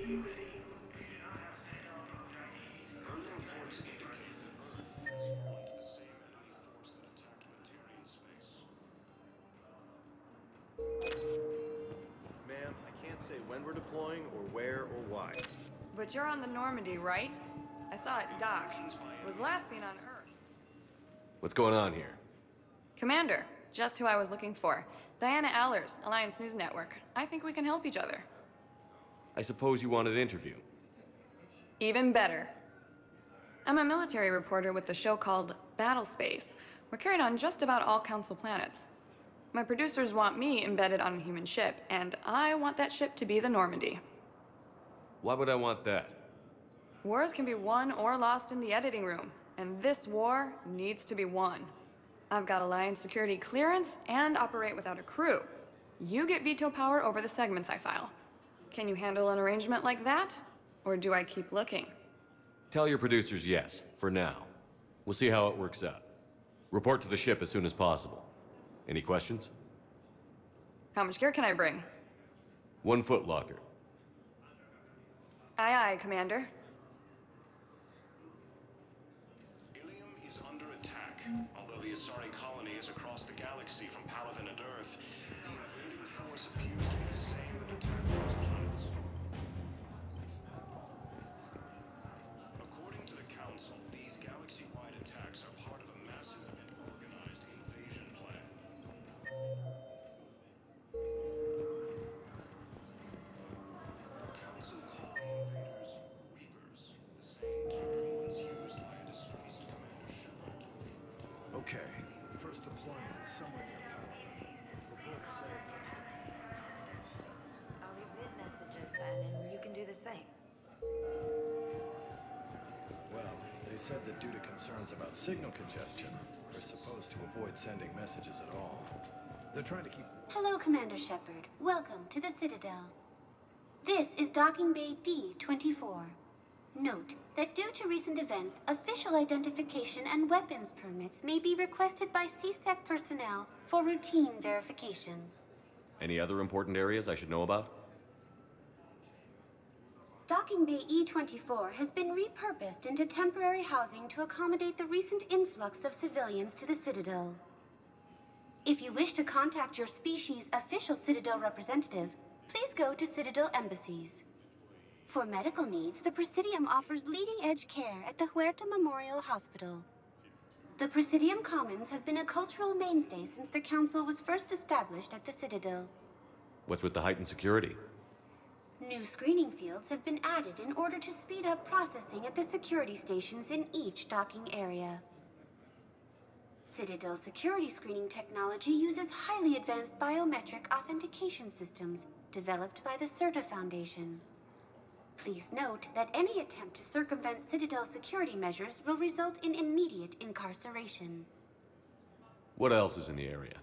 Ma'am, I can't say when we're deploying or where or why. But you're on the Normandy, right? I saw it dock. It was last seen on Earth. What's going on here? Commander, just who I was looking for. Diana Allers, Alliance News Network. I think we can help each other. I suppose you want an interview. Even better. I'm a military reporter with the show called Battle Space. We're carried on just about all Council planets. My producers want me embedded on a human ship, and I want that ship to be the Normandy. Why would I want that? Wars can be won or lost in the editing room, and this war needs to be won. I've got Alliance security clearance and operate without a crew. You get veto power over the segments I file. Can you handle an arrangement like that? Or do I keep looking? Tell your producers yes, for now. We'll see how it works out. Report to the ship as soon as possible. Any questions? How much gear can I bring? 1 foot locker. Aye, aye, Commander. Ilium is under attack. Although the Asari colony is across the galaxy from Palaven and Earth, the invading force appears to be the same that attacked those planets. According to the Council, these galaxy-wide attacks are part of a massive and organized invasion plan. The Council call the invaders Reapers, the same term once used by a disgraced Commander Shepard. Okay, first deployment is somewhere near Palaven. Reports say I'll leave vid messages then, and you can do the same. well, they said that due to concerns about signal congestion, we're supposed to avoid sending messages at all. They're trying to keep... Hello, Commander Shepard. Welcome to the Citadel. This is Docking Bay D-24. Note that due to recent events, official identification and weapons permits may be requested by CSEC personnel for routine verification. Any other important areas I should know about? Docking Bay E-24 has been repurposed into temporary housing to accommodate the recent influx of civilians to the Citadel. If you wish to contact your species' official Citadel representative, please go to Citadel embassies. For medical needs, the Presidium offers leading-edge care at the Huerta Memorial Hospital. The Presidium Commons have been a cultural mainstay since the Council was first established at the Citadel. What's with the heightened security? New screening fields have been added in order to speed up processing at the security stations in each docking area. Citadel security screening technology uses highly advanced biometric authentication systems developed by the CERTA Foundation. Please note that any attempt to circumvent Citadel security measures will result in immediate incarceration. What else is in the area?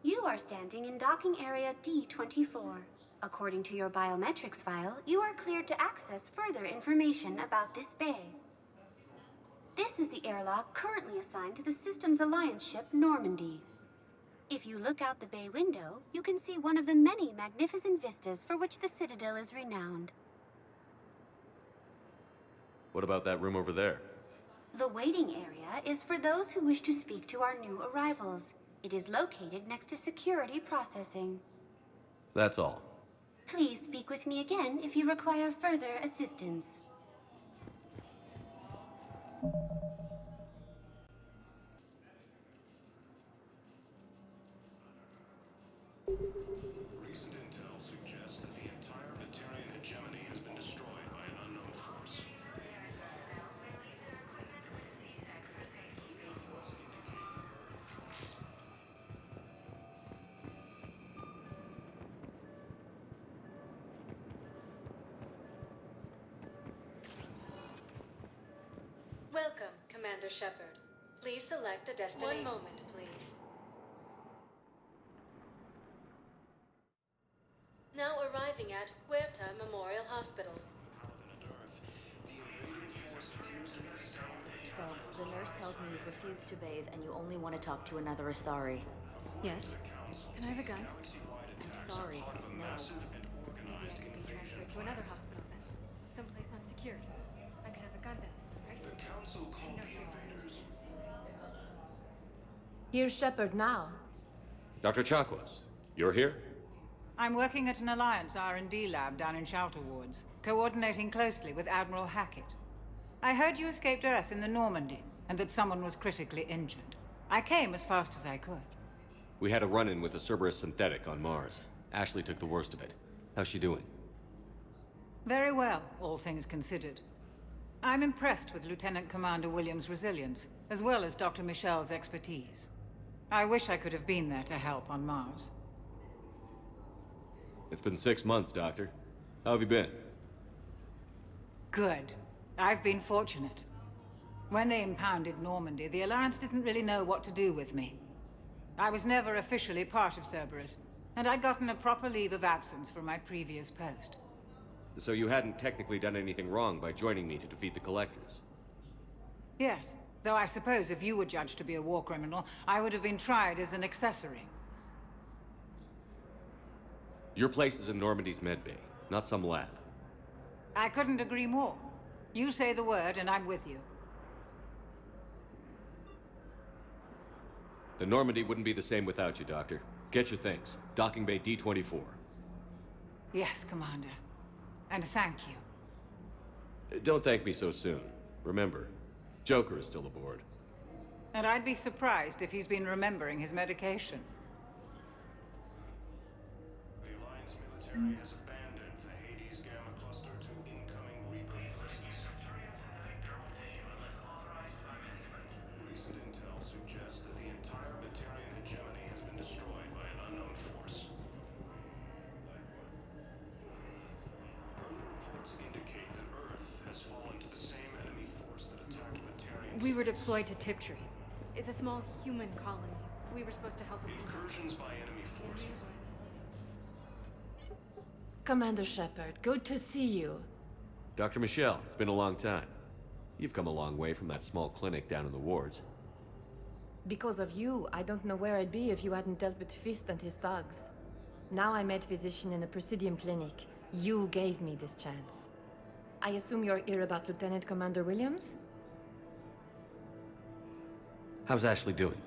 You are standing in docking area D-24. According to your biometrics file, you are cleared to access further information about this bay. This is the airlock currently assigned to the Systems Alliance ship Normandy. If you look out the bay window, you can see one of the many magnificent vistas for which the Citadel is renowned. What about that room over there? The waiting area is for those who wish to speak to our new arrivals. It is located next to security processing. That's all. Please speak with me again if you require further assistance. Recent intel suggests that the entire Batarian hegemony has been destroyed by an unknown force. Welcome, Commander Shepard. Please select a destination. 1 moment, please. Now arriving at Huerta Memorial Hospital. Palaven and Earth, the invading force appears to be the same. So, the nurse tells me you've refused to bathe and you only want to talk to another Asari. Yes. Can I have a gun? Galaxy-wide I'm attacks sorry, are part of a no. massive and Maybe I organized could be invasion transferred to plan. another hospital then. secured. I could have a gun then, right? The Council called the invaders. Here's Shepard now. Dr. Chakwas, you're here? I'm working at an Alliance R&D lab down in Shelter Wards, coordinating closely with Admiral Hackett. I heard you escaped Earth in the Normandy, and that someone was critically injured. I came as fast as I could. We had a run-in with a Cerberus synthetic on Mars. Ashley took the worst of it. How's she doing? Very well, all things considered. I'm impressed with Lieutenant Commander Williams' resilience, as well as Dr. Michel's expertise. I wish I could have been there to help on Mars. It's been 6 months, Doctor. How have you been? Good. I've been fortunate. When they impounded Normandy, the Alliance didn't really know what to do with me. I was never officially part of Cerberus, and I'd gotten a proper leave of absence from my previous post. So you hadn't technically done anything wrong by joining me to defeat the Collectors? Yes, though I suppose if you were judged to be a war criminal, I would have been tried as an accessory. Your place is in Normandy's medbay, not some lab. I couldn't agree more. You say the word, and I'm with you. The Normandy wouldn't be the same without you, Doctor. Get your things. Docking Bay D-24. Yes, Commander. And thank you. Don't thank me so soon. Remember, Joker is still aboard. And I'd be surprised if he's been remembering his medication. The Alliance military has abandoned the Hades Gamma Cluster to incoming Reaper forces. Recent intel suggests that the entire Batarian hegemony has been destroyed by an unknown force. Reports indicate that Earth has fallen to the same enemy force that attacked Batarians. We were deployed to Tiptree. It's a small human colony. We were supposed to help them. Incursions by enemy forces. Commander Shepard, good to see you. Dr. Michelle, it's been a long time. You've come a long way from that small clinic down in the wards. Because of you, I don't know where I'd be if you hadn't dealt with Fist and his thugs. Now I'm head physician in a Presidium clinic. You gave me this chance. I assume you're here about Lieutenant Commander Williams? How's Ashley doing?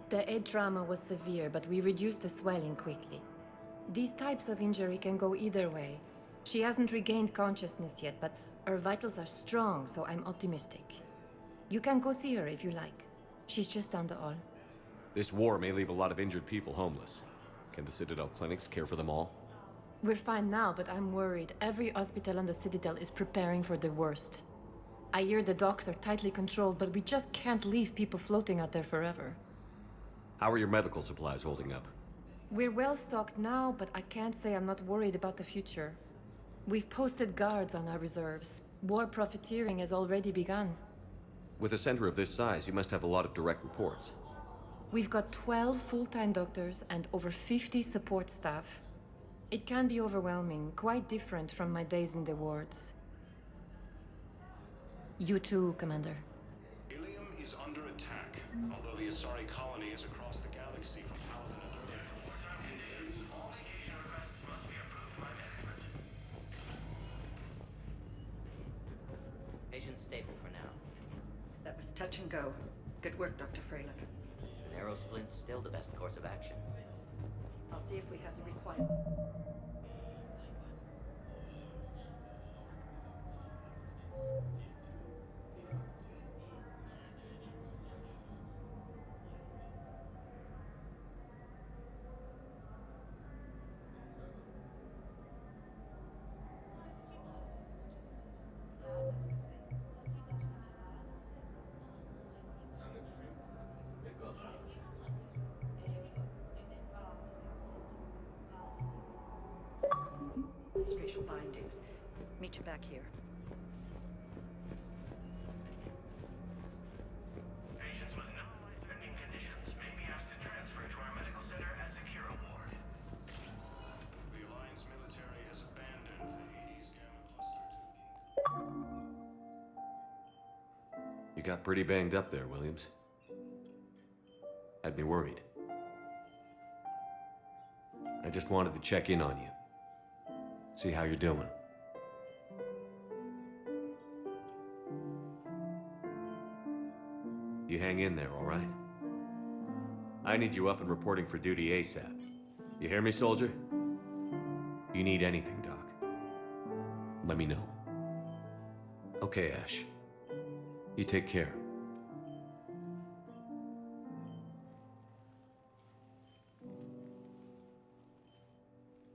The head trauma was severe, but we reduced the swelling quickly. These types of injury can go either way. She hasn't regained consciousness yet, but her vitals are strong, so I'm optimistic. You can go see her if you like. She's just down the hall. This war may leave a lot of injured people homeless. Can the Citadel clinics care for them all? We're fine now, but I'm worried. Every hospital on the Citadel is preparing for the worst. I hear the docks are tightly controlled, but we just can't leave people floating out there forever. How are your medical supplies holding up? We're well stocked now, but I can't say I'm not worried about the future. We've posted guards on our reserves. War profiteering has already begun. With a center of this size, you must have a lot of direct reports. We've got 12 full-time doctors and over 50 support staff. It can be overwhelming, quite different from my days in the wards. You too, Commander. Ilium is under attack, although the Asari colony is across the galaxy from Paladin and Earth. Patient stable for now. That was touch and go. Good work, Dr. Freilich. Narrow splint's still the best course of action. I'll see if we have the required. Spatial bindings. Meet you back here. Patients with no life-threatening conditions may be asked to transfer to our medical center at Secure Ward. The Alliance military has abandoned the Hades Gamma Cluster. You got pretty banged up there, Williams. Had me worried. I just wanted to check in on you. See how you're doing. you hang in there, all right? I need you up and reporting for duty ASAP. You hear me, soldier? You need anything, Doc, let me know. Okay, Ash. You take care.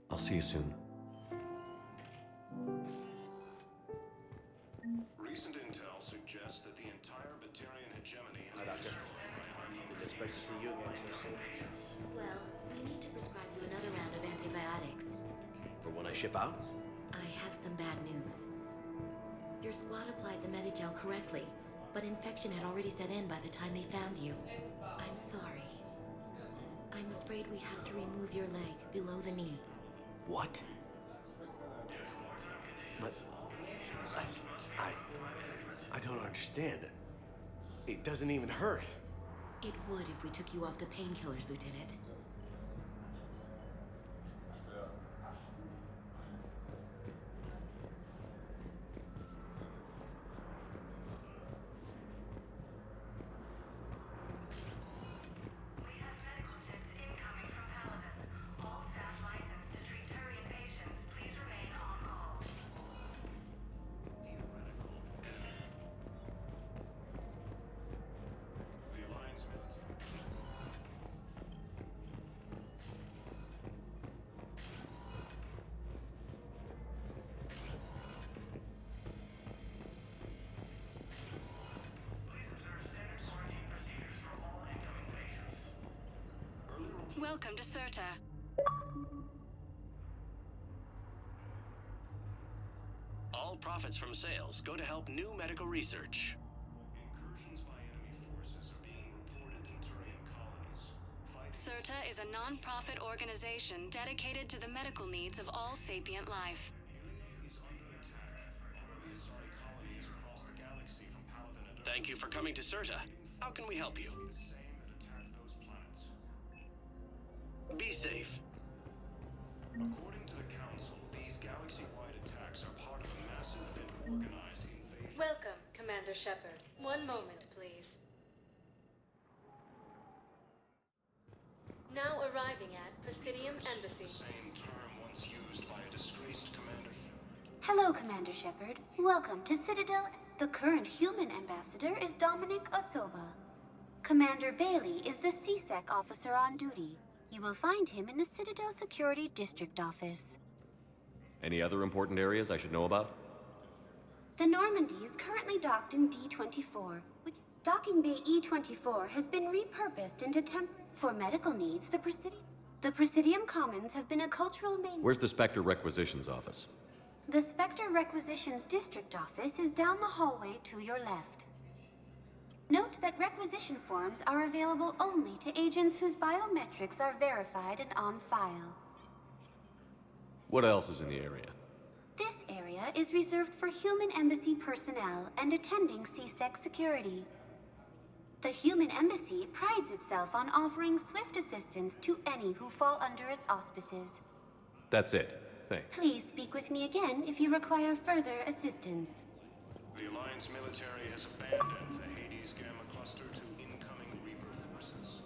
I'll see you soon. Recent intel suggests that the entire Batarian hegemony has Hi, Doctor. Didn't expect to see you again so soon. Well, we need to prescribe you another round of antibiotics. For when I ship out? I have some bad news. Your squad applied the Medigel correctly, but infection had already set in by the time they found you. I'm sorry. I'm afraid we have to remove your leg below the knee. What? But I don't understand. It doesn't even hurt. It would if we took you off the painkillers, Lieutenant. Welcome to CERTA. All profits from sales go to help new medical research. Incursions by enemy forces are being reported in Turian colonies. CERTA is a non-profit organization dedicated to the medical needs of all sapient life. Is under attack, although the Asari colony is across the galaxy from Paladin and Thank you for coming to CERTA. How can we help you? the same that attacked those planets. Be safe. According to the Council, these galaxy-wide attacks are part of a massive and organized invasion. Welcome, Commander Shepard. One moment, please. Now arriving at Presidium Embassy. Same term once used by a disgraced commander. Hello, Commander Shepard. Welcome to Citadel. The current human ambassador is Dominic Osoba. Commander Bailey is the CSEC officer on duty. You will find him in the Citadel Security District Office. Any other important areas I should know about? The Normandy is currently docked in D-24, which docking bay E-24 has been repurposed into for medical needs. The Presidium Commons have been a cultural main. Where's the Spectre Requisitions Office? The Spectre Requisitions District Office is down the hallway to your left. Note that requisition forms are available only to agents whose biometrics are verified and on file. What else is in the area? This area is reserved for human embassy personnel and attending CSEC security. The human embassy prides itself on offering swift assistance to any who fall under its auspices. That's it. Thanks. Please speak with me again if you require further assistance. The Alliance military has abandoned the Hades Gamma cluster to incoming Reaper forces.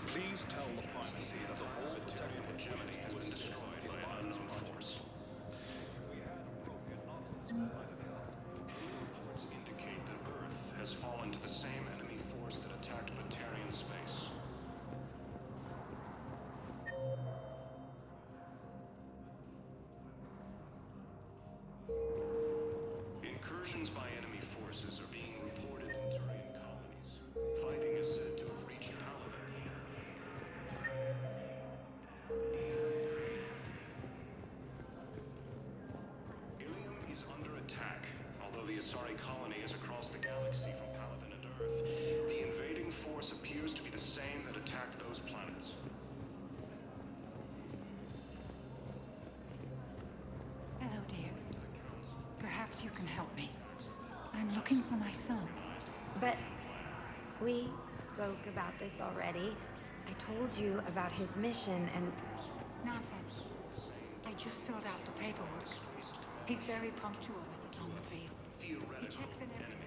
Please tell the primacy that the whole Batarian hegemony has been destroyed by an unknown force. Reports indicate that Earth has fallen to the same enemy force that attacked Batarian space. Incursions by enemy forces are being reported in Turian colonies. Fighting is said to have reached Paladin. Ilium is under attack, although the Asari colony is across the galaxy from Paladin and Earth. can help me. I'm looking for my son. But we spoke about this already. I told you about his mission and... Nonsense. I just filled out the paperwork. He's very punctual when he's on the field. He checks in every day.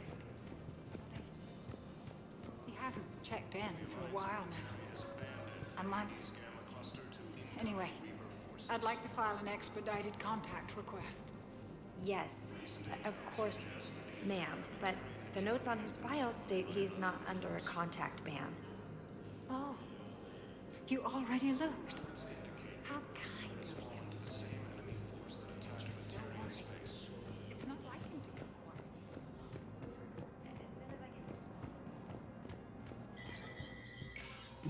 He hasn't checked in for a while now. A month. Anyway, I'd like to file an expedited contact request. Yes, of course, ma'am. But the notes on his file state he's not under a contact ban. Oh. You already looked. How kind of you. Just don't worry. It's not like him to go quiet.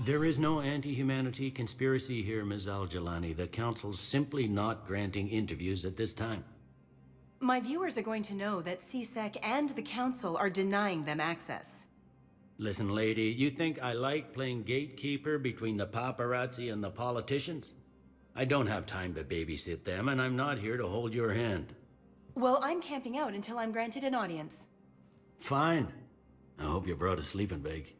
There is no anti-humanity conspiracy here, Ms. Al-Jalani. The Council's simply not granting interviews at this time. My viewers are going to know that CSEC and the Council are denying them access. Listen, lady, you think I like playing gatekeeper between the paparazzi and the politicians? I don't have time to babysit them, and I'm not here to hold your hand. Well, I'm camping out until I'm granted an audience. Fine. I hope you brought a sleeping bag.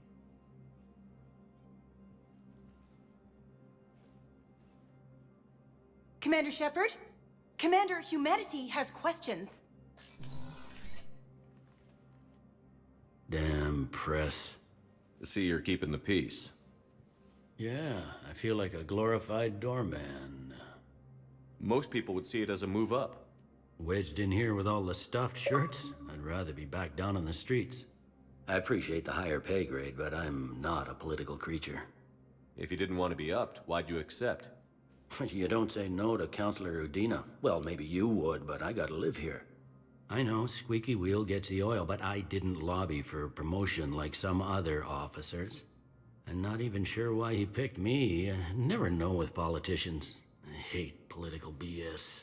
Commander Shepard? Commander, humanity has questions. Damn press. See, you're keeping the peace. Yeah, I feel like a glorified doorman. Most people would see it as a move up. Wedged in here with all the stuffed shirts? I'd rather be back down in the streets. I appreciate the higher pay grade, but I'm not a political creature. If you didn't want to be upped, why'd you accept? You don't say no to Counselor Udina. Well, maybe you would, but I gotta live here. I know, squeaky wheel gets the oil, but I didn't lobby for promotion like some other officers. I'm not even sure why he picked me. I never know with politicians. I hate political BS.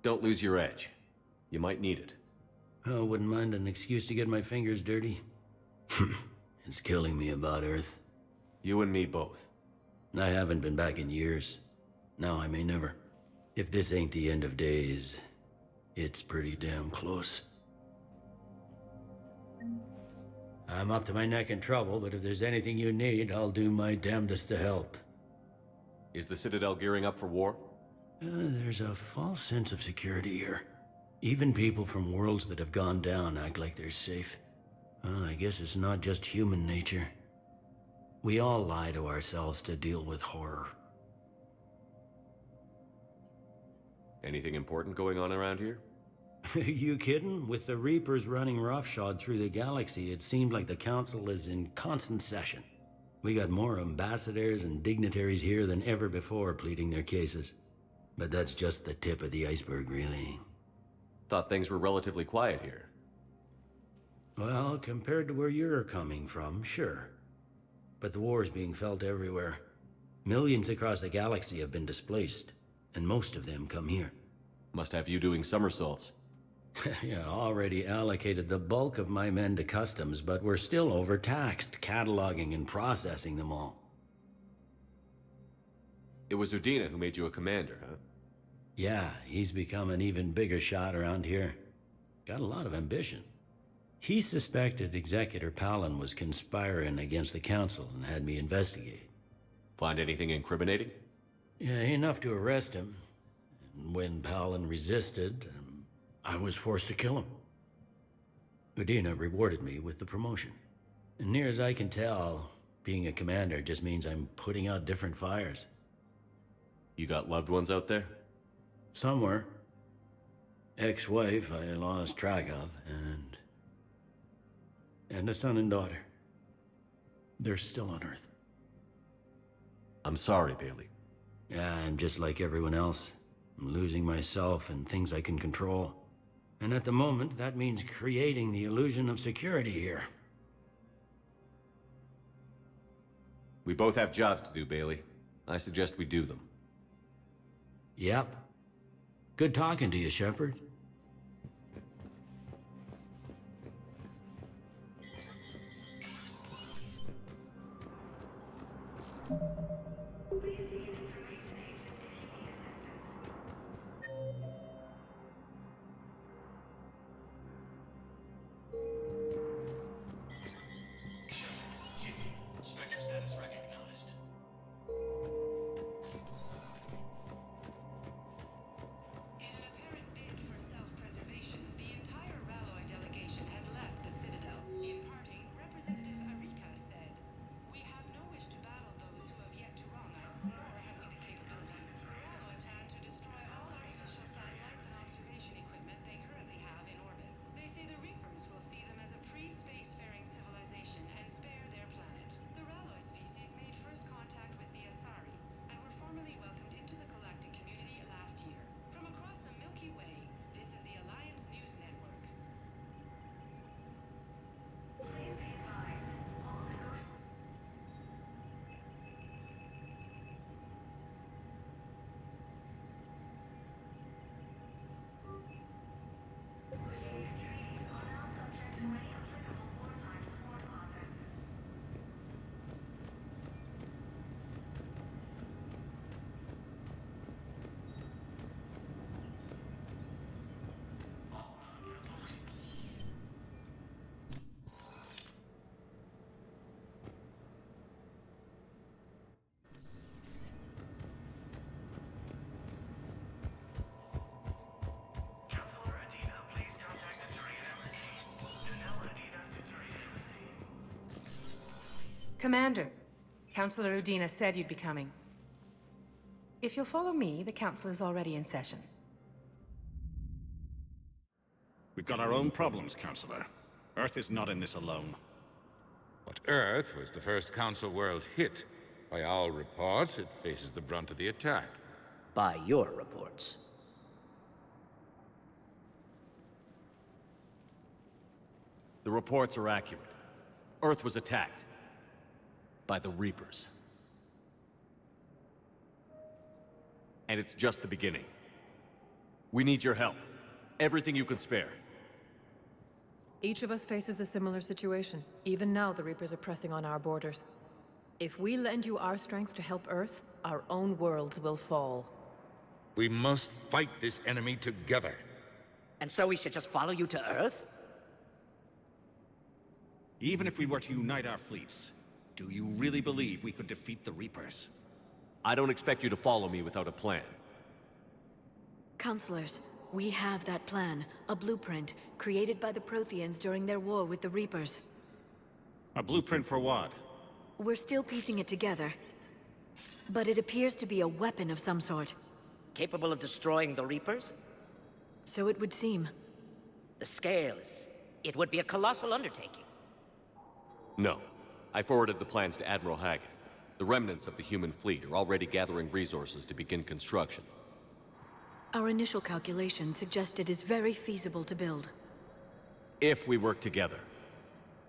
Don't lose your edge. You might need it. Oh, wouldn't mind an excuse to get my fingers dirty. It's killing me about Earth. You and me both. I haven't been back in years. Now I may never. If this ain't the end of days, it's pretty damn close. I'm up to my neck in trouble, but if there's anything you need, I'll do my damnedest to help. Is the Citadel gearing up for war? There's a false sense of security here. Even people from worlds that have gone down act like they're safe. Well, I guess it's not just human nature. We all lie to ourselves to deal with horror. Anything important going on around here? You kidding? With the Reapers running roughshod through the galaxy, it seemed like the Council is in constant session. We got more ambassadors and dignitaries here than ever before pleading their cases. But that's just the tip of the iceberg, really. Thought things were relatively quiet here. Well, compared to where you're coming from, sure. But the war is being felt everywhere. Millions across the galaxy have been displaced, and most of them come here. Must have you doing somersaults. Yeah, already allocated the bulk of my men to customs, but we're still overtaxed, cataloging and processing them all. It was Udina who made you a commander, huh? Yeah, he's become an even bigger shot around here. Got a lot of ambition. He suspected Executor Palin was conspiring against the Council and had me investigate. Find anything incriminating? Yeah, enough to arrest him. And when Palin resisted, I was forced to kill him. Udina rewarded me with the promotion. And near as I can tell, being a commander just means I'm putting out different fires. You got loved ones out there? Somewhere. Ex-wife I lost track of, and a son and daughter. They're still on Earth. I'm sorry, Bailey. Yeah, I'm just like everyone else. I'm losing myself and things I can control. And at the moment, that means creating the illusion of security here. We both have jobs to do, Bailey. I suggest we do them. Yep. Good talking to you, Shepard. Commander, Counselor Udina said you'd be coming. If you'll follow me, the council is already in session. We've got our own problems, Counselor. Earth is not in this alone. But Earth was the first Council world hit. By all reports, it faces the brunt of the attack. By your reports. The reports are accurate. Earth was attacked. By the Reapers. And it's just the beginning. We need your help. Everything you can spare. Each of us faces a similar situation. Even now, the Reapers are pressing on our borders. If we lend you our strength to help Earth, our own worlds will fall. We must fight this enemy together. And so we should just follow you to Earth? Even if we were to unite our fleets, do you really believe we could defeat the Reapers? I don't expect you to follow me without a plan. Counselors, we have that plan. A blueprint, created by the Protheans during their war with the Reapers. A blueprint for what? We're still piecing it together. But it appears to be a weapon of some sort. Capable of destroying the Reapers? So it would seem. The scales. It would be a colossal undertaking. No. I forwarded the plans to Admiral Hagen. The remnants of the human fleet are already gathering resources to begin construction. Our initial calculations suggest it is very feasible to build. If we work together.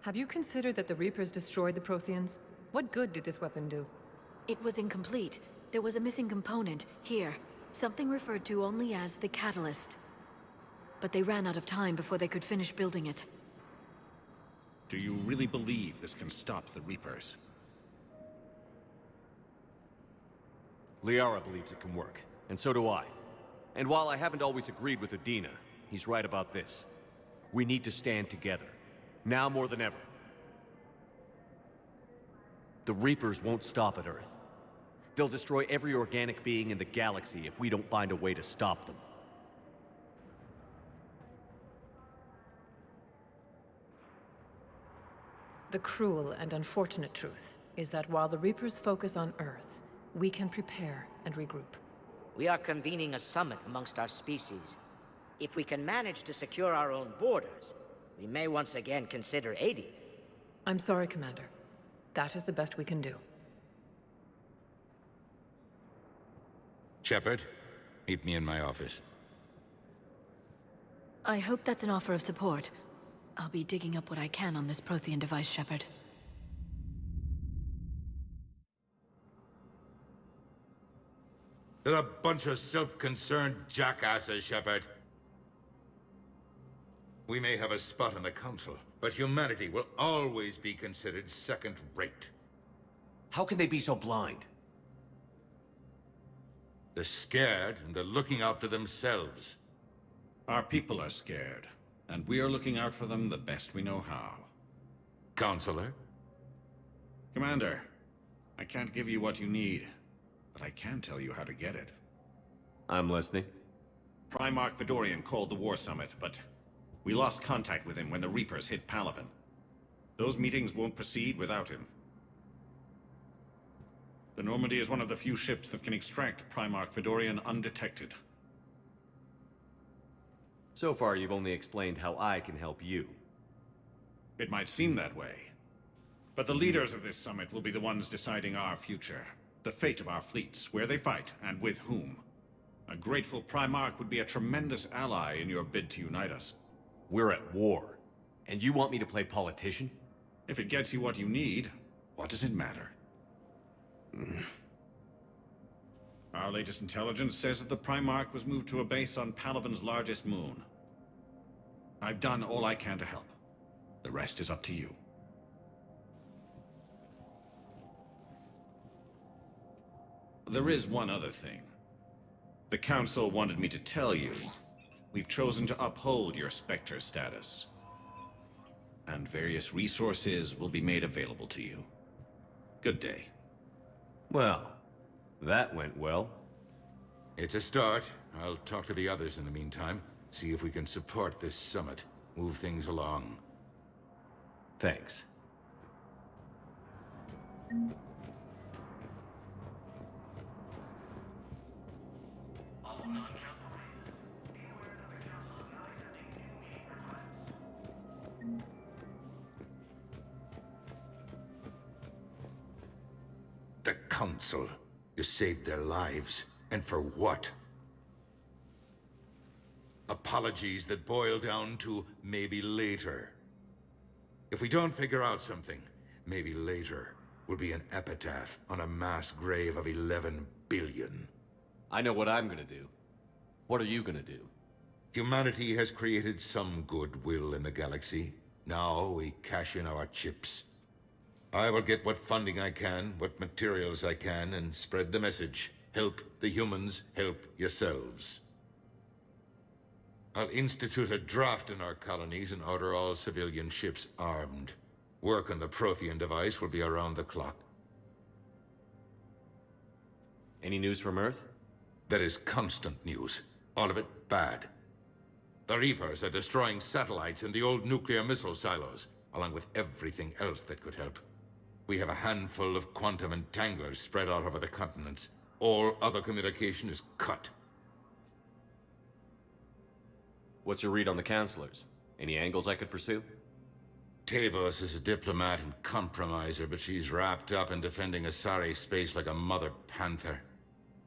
Have you considered that the Reapers destroyed the Protheans? What good did this weapon do? It was incomplete. There was a missing component, here. Something referred to only as the catalyst. But they ran out of time before they could finish building it. Do you really believe this can stop the Reapers? Liara believes it can work, and so do I. And while I haven't always agreed with Udina, he's right about this. We need to stand together. Now more than ever. The Reapers won't stop at Earth. They'll destroy every organic being in the galaxy if we don't find a way to stop them. The cruel and unfortunate truth is that while the Reapers focus on Earth, we can prepare and regroup. We are convening a summit amongst our species. If we can manage to secure our own borders, we may once again consider aiding. I'm sorry, Commander. That is the best we can do. Shepard, meet me in my office. I hope that's an offer of support. I'll be digging up what I can on this Prothean device, Shepard. They're a bunch of self-concerned jackasses, Shepard. We may have a spot in the Council, but humanity will always be considered second-rate. How can they be so blind? They're scared, and they're looking out for themselves. Our people are scared, and we are looking out for them the best we know how. Counselor? Commander, I can't give you what you need, but I can tell you how to get it. I'm listening. Primarch Fedorian called the War Summit, but we lost contact with him when the Reapers hit Palaven. Those meetings won't proceed without him. The Normandy is one of the few ships that can extract Primarch Fedorian undetected. So far, you've only explained how I can help you. It might seem that way. But the leaders of this summit will be the ones deciding our future. The fate of our fleets, where they fight, and with whom. A grateful Primarch would be a tremendous ally in your bid to unite us. We're at war. And you want me to play politician? If it gets you what you need, what does it matter? Our latest intelligence says that the Primarch was moved to a base on Palaven's largest moon. I've done all I can to help. The rest is up to you. There is one other thing. The Council wanted me to tell you. We've chosen to uphold your Spectre status. And various resources will be made available to you. Good day. Well, that went well. It's a start. I'll talk to the others in the meantime. See if we can support this summit. Move things along. Thanks. All non-council please. Be aware that the council's not accepting new meeting requests. The Council. You saved their lives. And for what? Apologies that boil down to maybe later. If we don't figure out something, maybe later will be an epitaph on a mass grave of 11 billion. I know what I'm gonna do. What are you gonna do? Humanity has created some goodwill in the galaxy. Now we cash in our chips. I will get what funding I can, what materials I can, and spread the message. Help the humans, help yourselves. I'll institute a draft in our colonies and order all civilian ships armed. Work on the Prothean device will be around the clock. Any news from Earth? There is constant news. All of it bad. The Reapers are destroying satellites in the old nuclear missile silos, along with everything else that could help. We have a handful of quantum entanglers spread out over the continents. All other communication is cut. What's your read on the counselors? Any angles I could pursue? Tavos is a diplomat and compromiser, but she's wrapped up in defending Asari space like a mother panther.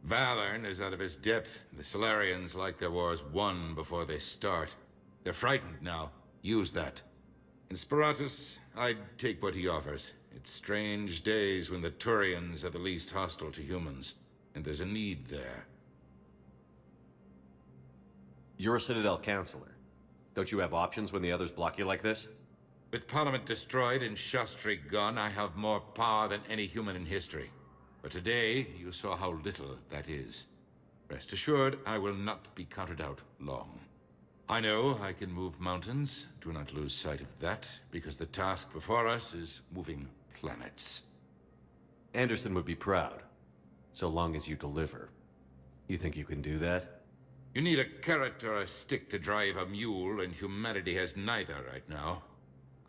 Valorn is out of his depth. The Solarians like their wars won before they start. They're frightened now. Use that. In Sparatus, I'd take what he offers. It's strange days when the Turians are the least hostile to humans, and there's a need there. You're a Citadel counselor. Don't you have options when the others block you like this? With Parliament destroyed and Shastri gone, I have more power than any human in history. But today, you saw how little that is. Rest assured, I will not be counted out long. I know I can move mountains. Do not lose sight of that, because the task before us is moving planets. Anderson would be proud, so long as you deliver. You think you can do that? You need a carrot or a stick to drive a mule, and humanity has neither right now.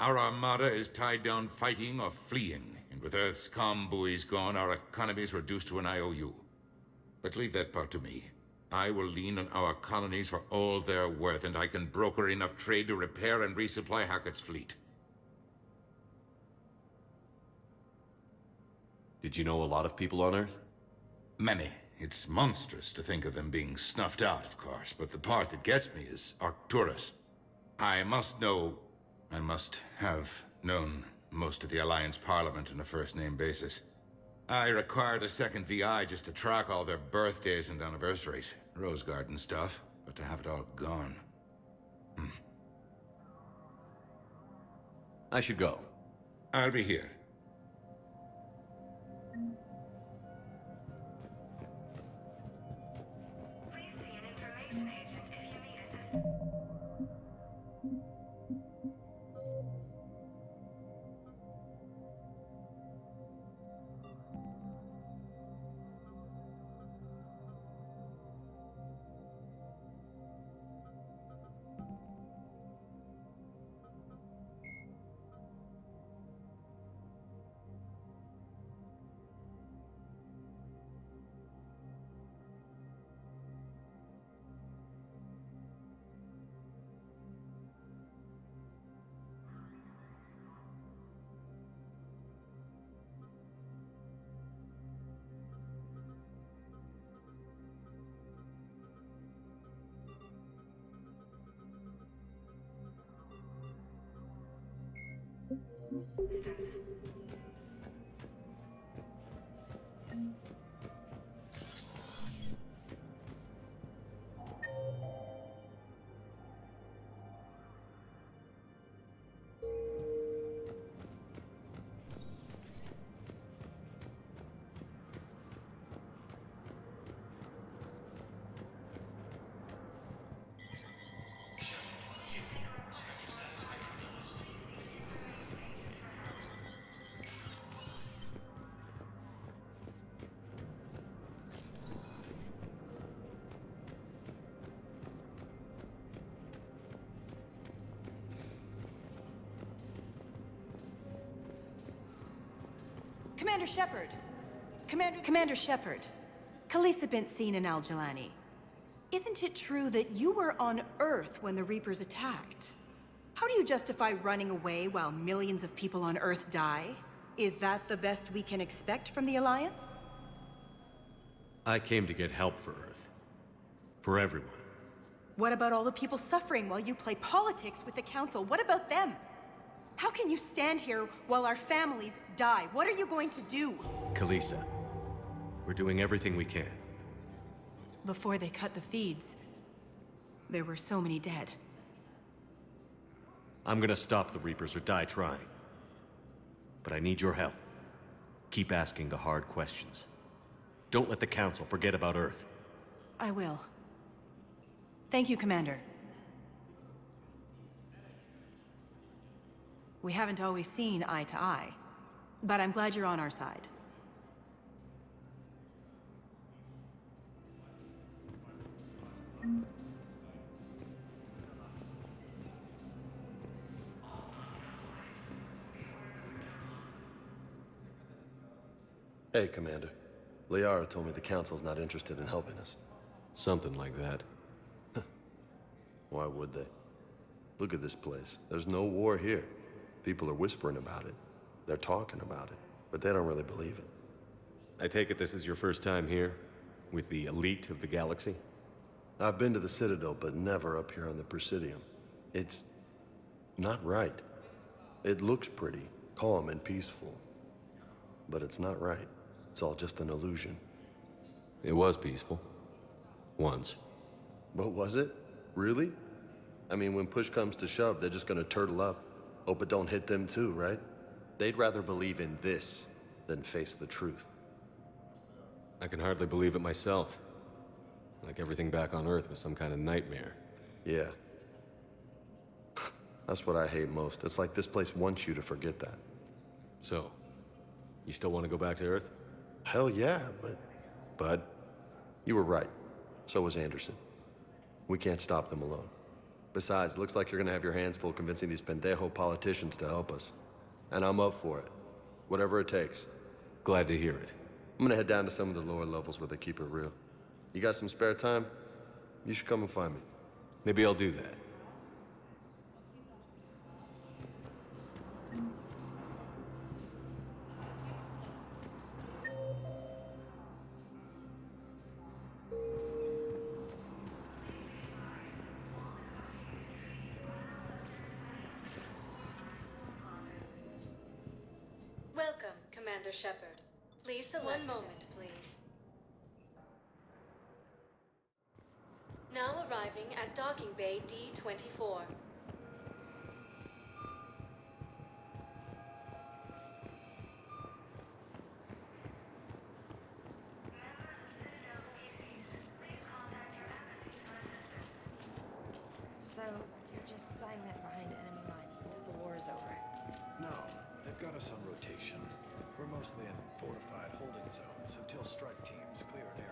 Our armada is tied down fighting or fleeing, and with Earth's comm buoys gone, our economy is reduced to an IOU. But leave that part to me. I will lean on our colonies for all they're worth, and I can broker enough trade to repair and resupply Hackett's fleet. Did you know a lot of people on Earth? Many. It's monstrous to think of them being snuffed out, of course, but the part that gets me is Arcturus. I must have known most of the Alliance Parliament on a first-name basis. I required a second VI just to track all their birthdays and anniversaries. Rose Garden stuff, but to have it all gone. I should go. I'll be here. Please see an information agent if you need assistance. Commander Shepard! Commander Shepard. Khaleesa bint Seen and Al-Jalani. Isn't it true that you were on Earth when the Reapers attacked? How do you justify running away while millions of people on Earth die? Is that the best we can expect from the Alliance? I came to get help for Earth. For everyone. What about all the people suffering while you play politics with the Council? What about them? How can you stand here while our families die? What are you going to do? Khaleesa, we're doing everything we can. Before they cut the feeds, there were so many dead. I'm gonna stop the Reapers or die trying. But I need your help. Keep asking the hard questions. Don't let the Council forget about Earth. I will. Thank you, Commander. We haven't always seen eye to eye, but I'm glad you're on our side. Hey, Commander. Liara told me the Council's not interested in helping us. Something like that. Why would they? Look at this place. There's no war here. People are whispering about it. They're talking about it, but they don't really believe it. I take it this is your first time here? With the elite of the galaxy? I've been to the Citadel, but never up here on the Presidium. It's not right. It looks pretty, calm and peaceful. But it's not right. It's all just an illusion. It was peaceful. Once. But was it? Really? I mean, when push comes to shove, they're just gonna turtle up. Hope it don't hit them too, right? They'd rather believe in this than face the truth. I can hardly believe it myself. Like everything back on Earth was some kind of nightmare. Yeah. That's what I hate most. It's like this place wants you to forget that. So, you still want to go back to Earth? Hell yeah, but... Bud, you were right. So was Anderson. We can't stop them alone. Besides, it looks like you're gonna have your hands full convincing these pendejo politicians to help us. And I'm up for it. Whatever it takes. Glad to hear it. I'm gonna head down to some of the lower levels where they keep it real. You got some spare time? You should come and find me. Maybe I'll do that. Welcome, Commander Shepard. Please select. One moment, please. Now arriving at docking bay D-24. So, you're just silent behind enemy lines until the war is over? No, they've got us on rotation. We're mostly in fortified holding zones until strike teams clear an area.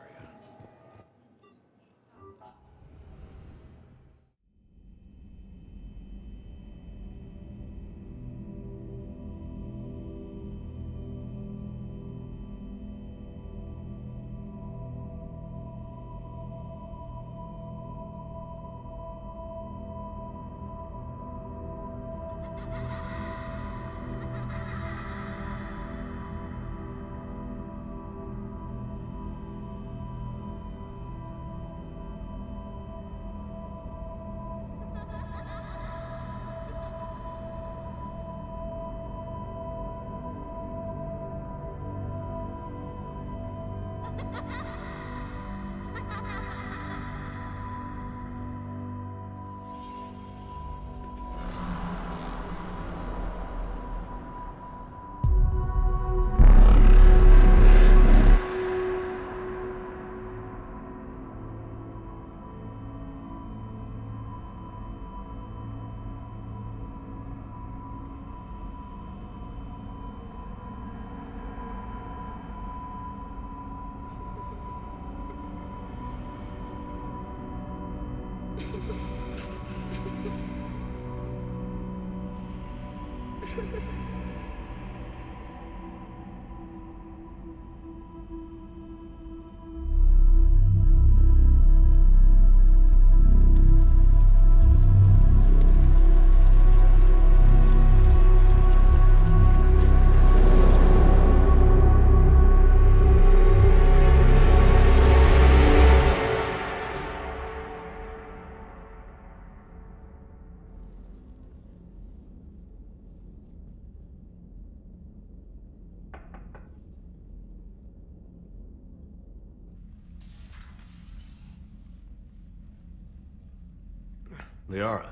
Liara,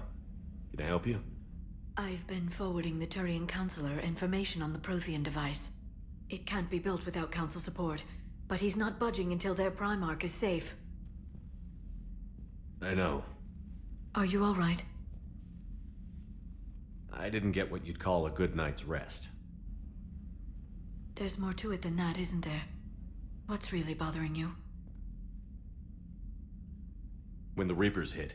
can I help you? I've been forwarding the Turian Counselor information on the Prothean device. It can't be built without Council support, but he's not budging until their Primarch is safe. I know. Are you all right? I didn't get what you'd call a good night's rest. There's more to it than that, isn't there? What's really bothering you? When the Reapers hit,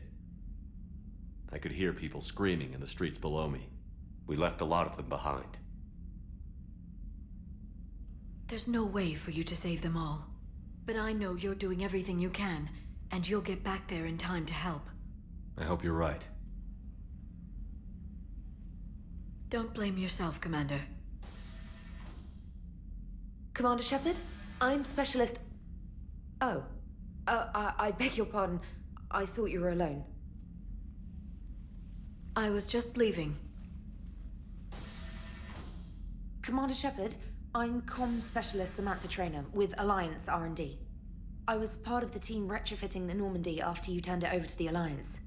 I could hear people screaming in the streets below me. We left a lot of them behind. There's no way for you to save them all. But I know you're doing everything you can, and you'll get back there in time to help. I hope you're right. Don't blame yourself, Commander. Commander Shepard? I'm Specialist... Oh. I beg your pardon. I thought you were alone. I was just leaving. Commander Shepard, I'm Comm Specialist Samantha Traynor with Alliance R&D. I was part of the team retrofitting the Normandy after you turned it over to the Alliance.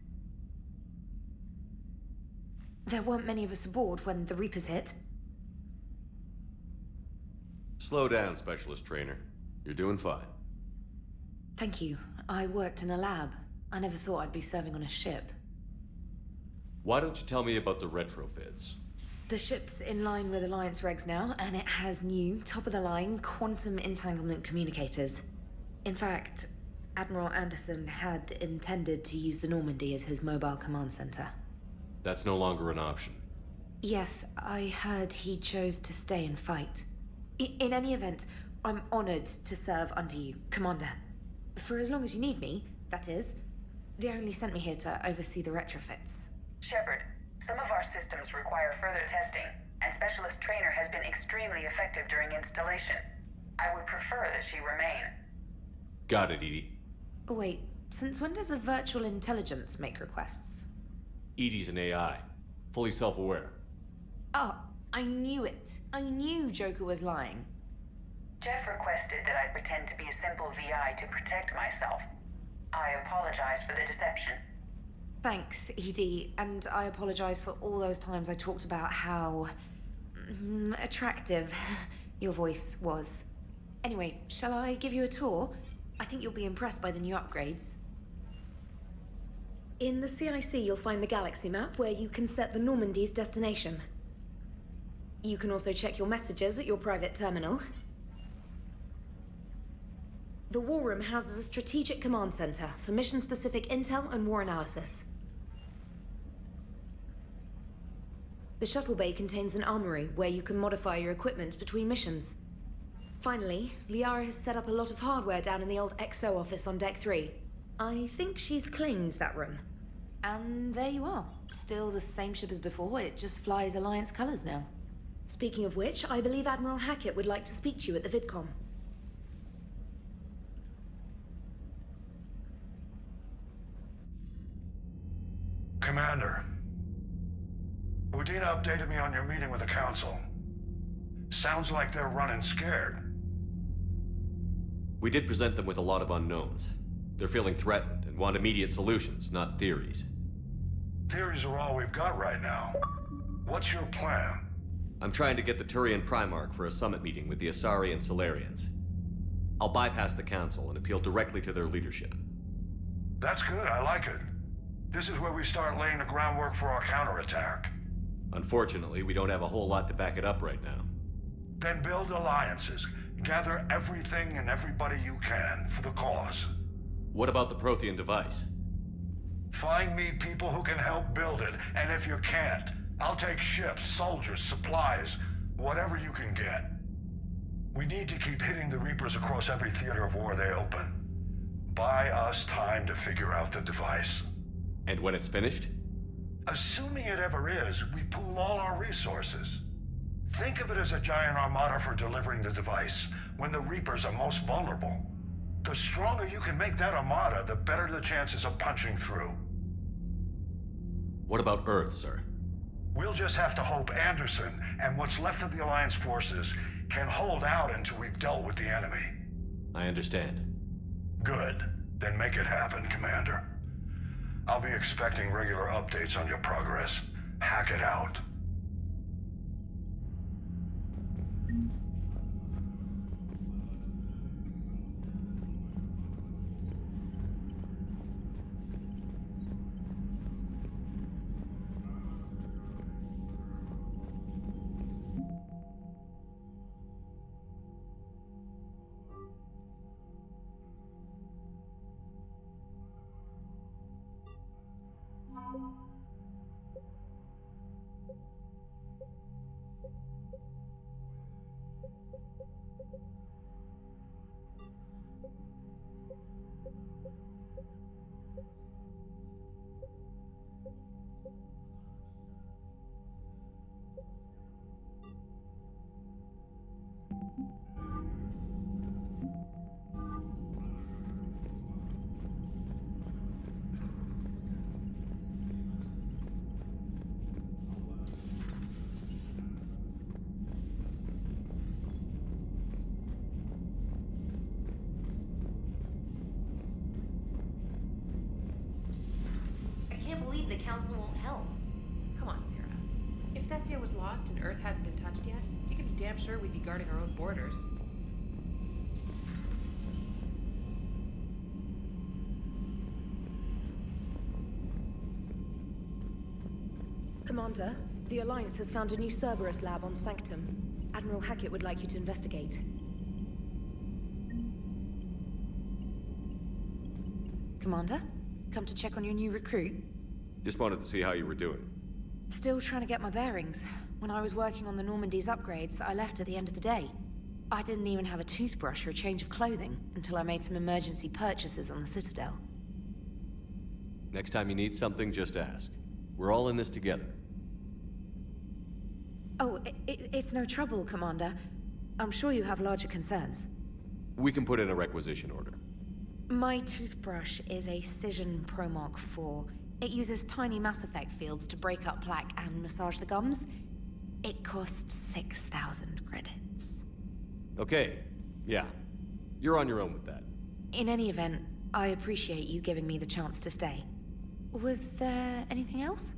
There weren't many of us aboard when the Reapers hit. Slow down, Specialist Trainer. You're doing fine. Thank you. I worked in a lab. I never thought I'd be serving on a ship. Why don't you tell me about the retrofits? The ship's in line with Alliance regs now, and it has new, top-of-the-line, quantum entanglement communicators. In fact, Admiral Anderson had intended to use the Normandy as his mobile command center. That's no longer an option. Yes, I heard he chose to stay and fight. In any event, I'm honored to serve under you, Commander. For as long as you need me, that is. They only sent me here to oversee the retrofits. Shepard, some of our systems require further testing, and Specialist Trainer has been extremely effective during installation. I would prefer that she remain. Got it, Edie. Oh, wait, since when does a virtual intelligence make requests? Edie's an AI, fully self-aware. Oh, I knew it. I knew Joker was lying. Jeff requested that I pretend to be a simple VI to protect myself. I apologize for the deception. Thanks, Edie, and I apologize for all those times I talked about how... attractive your voice was. Anyway, shall I give you a tour? I think you'll be impressed by the new upgrades. In the CIC, you'll find the galaxy map where you can set the Normandy's destination. You can also check your messages at your private terminal. The War Room houses a strategic command center for mission-specific intel and war analysis. The shuttle bay contains an armory where you can modify your equipment between missions. Finally, Liara has set up a lot of hardware down in the old XO office on Deck 3. I think she's claimed that room. And there you are. Still the same ship as before, it just flies Alliance colors now. Speaking of which, I believe Admiral Hackett would like to speak to you at the VidCom. Commander, Udina updated me on your meeting with the Council. Sounds like they're running scared. We did present them with a lot of unknowns. They're feeling threatened and want immediate solutions, not theories. Theories are all we've got right now. What's your plan? I'm trying to get the Turian Primarch for a summit meeting with the Asari and Solarians. I'll bypass the Council and appeal directly to their leadership. That's good, I like it. This is where we start laying the groundwork for our counterattack. Unfortunately, we don't have a whole lot to back it up right now. Then build alliances. Gather everything and everybody you can for the cause. What about the Prothean device? Find me people who can help build it, and if you can't, I'll take ships, soldiers, supplies, whatever you can get. We need to keep hitting the Reapers across every theater of war they open. Buy us time to figure out the device. And when it's finished? Assuming it ever is, we pool all our resources. Think of it as a giant armada for delivering the device when the Reapers are most vulnerable. The stronger you can make that armada, the better the chances of punching through. What about Earth, sir? We'll just have to hope Anderson and what's left of the Alliance forces can hold out until we've dealt with the enemy. I understand. Good. Then make it happen, Commander. I'll be expecting regular updates on your progress. Hack it out. I can't believe the council won't help. Come on, Sarah. If Thessia was lost and Earth hadn't been touched yet, you can be damn sure we'd be guarding our own borders. Commander, the Alliance has found a new Cerberus lab on Sanctum. Admiral Hackett would like you to investigate. Commander, come to check on your new recruit? Just wanted to see how you were doing. Still trying to get my bearings. When I was working on the Normandy's upgrades, I left at the end of the day. I didn't even have a toothbrush or a change of clothing until I made some emergency purchases on the Citadel. Next time you need something, just ask. We're all in this together. Oh, it's no trouble, Commander. I'm sure you have larger concerns. We can put in a requisition order. My toothbrush is a Cision Pro Mark IV. It uses tiny Mass Effect fields to break up plaque and massage the gums. It costs 6,000 credits. Okay, yeah. You're on your own with that. In any event, I appreciate you giving me the chance to stay. Was there anything else?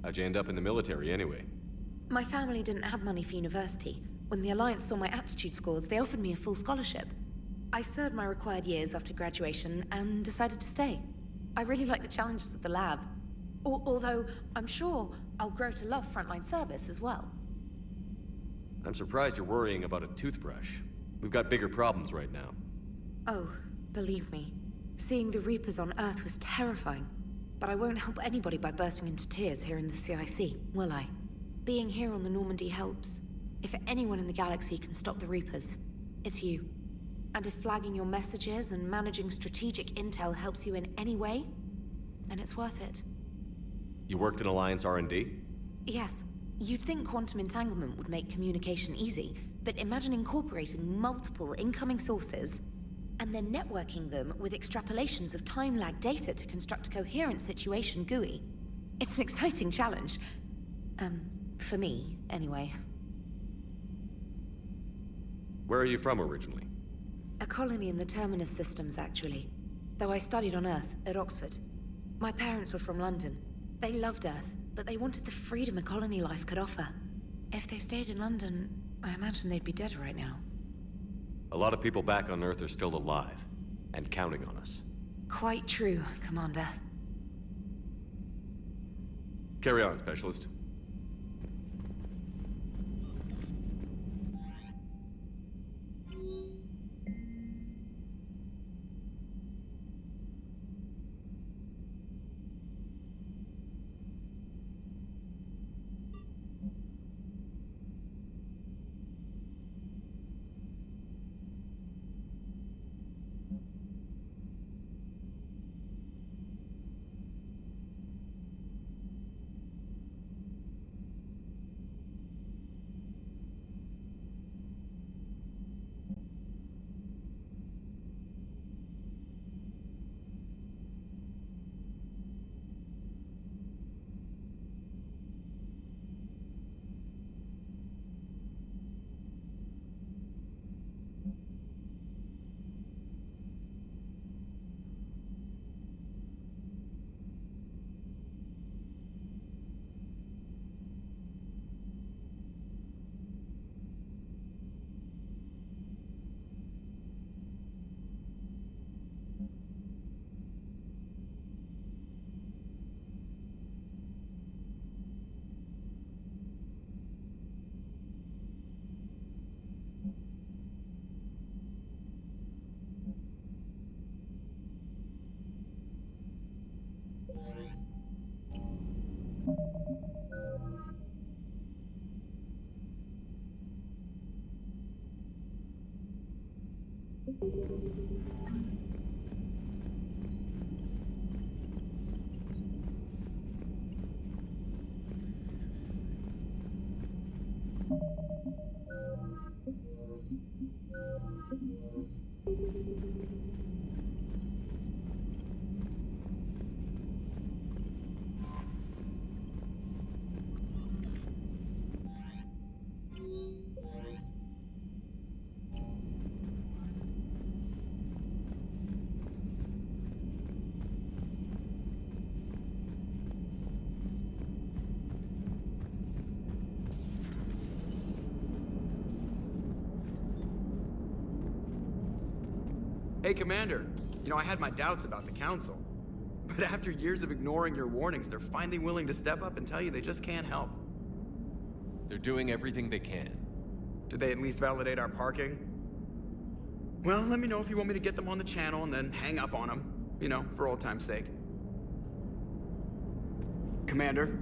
How'd you end up in the military anyway? My family didn't have money for university. When the Alliance saw my aptitude scores, they offered me a full scholarship. I served my required years after graduation and decided to stay. I really like the challenges of the lab. Although, I'm sure I'll grow to love frontline service as well. I'm surprised you're worrying about a toothbrush. We've got bigger problems right now. Oh, believe me. Seeing the Reapers on Earth was terrifying. But I won't help anybody by bursting into tears here in the CIC, will I? Being here on the Normandy helps. If anyone in the galaxy can stop the Reapers, it's you. And if flagging your messages and managing strategic intel helps you in any way, then it's worth it. You worked in Alliance R&D? Yes. You'd think quantum entanglement would make communication easy, but imagine incorporating multiple incoming sources and then networking them with extrapolations of time-lag data to construct a coherent situation GUI. It's an exciting challenge. For me, anyway. Where are you from originally? A colony in the Terminus systems, actually. Though I studied on Earth, at Oxford. My parents were from London. They loved Earth, but they wanted the freedom a colony life could offer. If they stayed in London, I imagine they'd be dead right now. A lot of people back on Earth are still alive, and counting on us. Quite true, Commander. Carry on, Specialist. Hey, Commander. You know, I had my doubts about the Council. But after years of ignoring your warnings, they're finally willing to step up and tell you they just can't help. They're doing everything they can. Did they at least validate our parking? Well, let me know if you want me to get them on the channel and then hang up on them. You know, for old time's sake. Commander?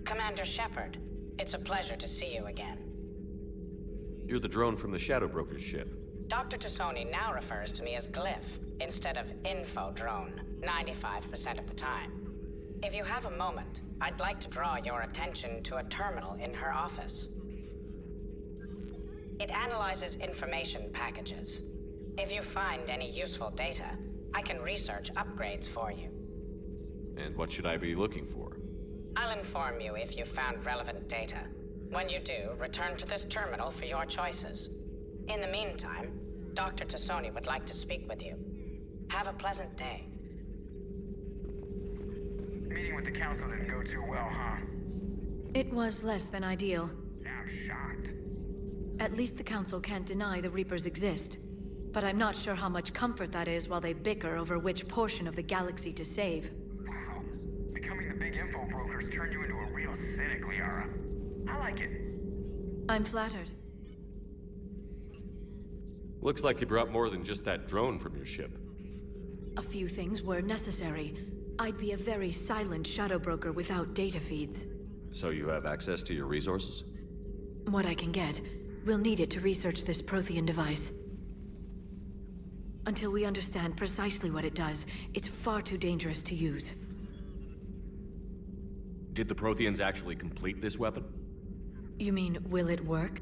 Commander Shepard, it's a pleasure to see you again. You're the drone from the Shadow Broker's ship. Dr. Tassoni now refers to me as Glyph instead of Info Drone, 95% of the time. If you have a moment, I'd like to draw your attention to a terminal in her office. It analyzes information packages. If you find any useful data, I can research upgrades for you. And what should I be looking for? I'll inform you if you've found relevant data. When you do, return to this terminal for your choices. In the meantime, Dr. Tassoni would like to speak with you. Have a pleasant day. Meeting with the Council didn't go too well, huh? It was less than ideal. I'm shocked. At least the Council can't deny the Reapers exist. But I'm not sure how much comfort that is while they bicker over which portion of the galaxy to save. Wow. Becoming the big info brokers turned you into a real cynic, Liara. I like it. I'm flattered. Looks like you brought more than just that drone from your ship. A few things were necessary. I'd be a very silent shadow broker without data feeds. So you have access to your resources? What I can get. We'll need it to research this Prothean device. Until we understand precisely what it does, it's far too dangerous to use. Did the Protheans actually complete this weapon? You mean, will it work?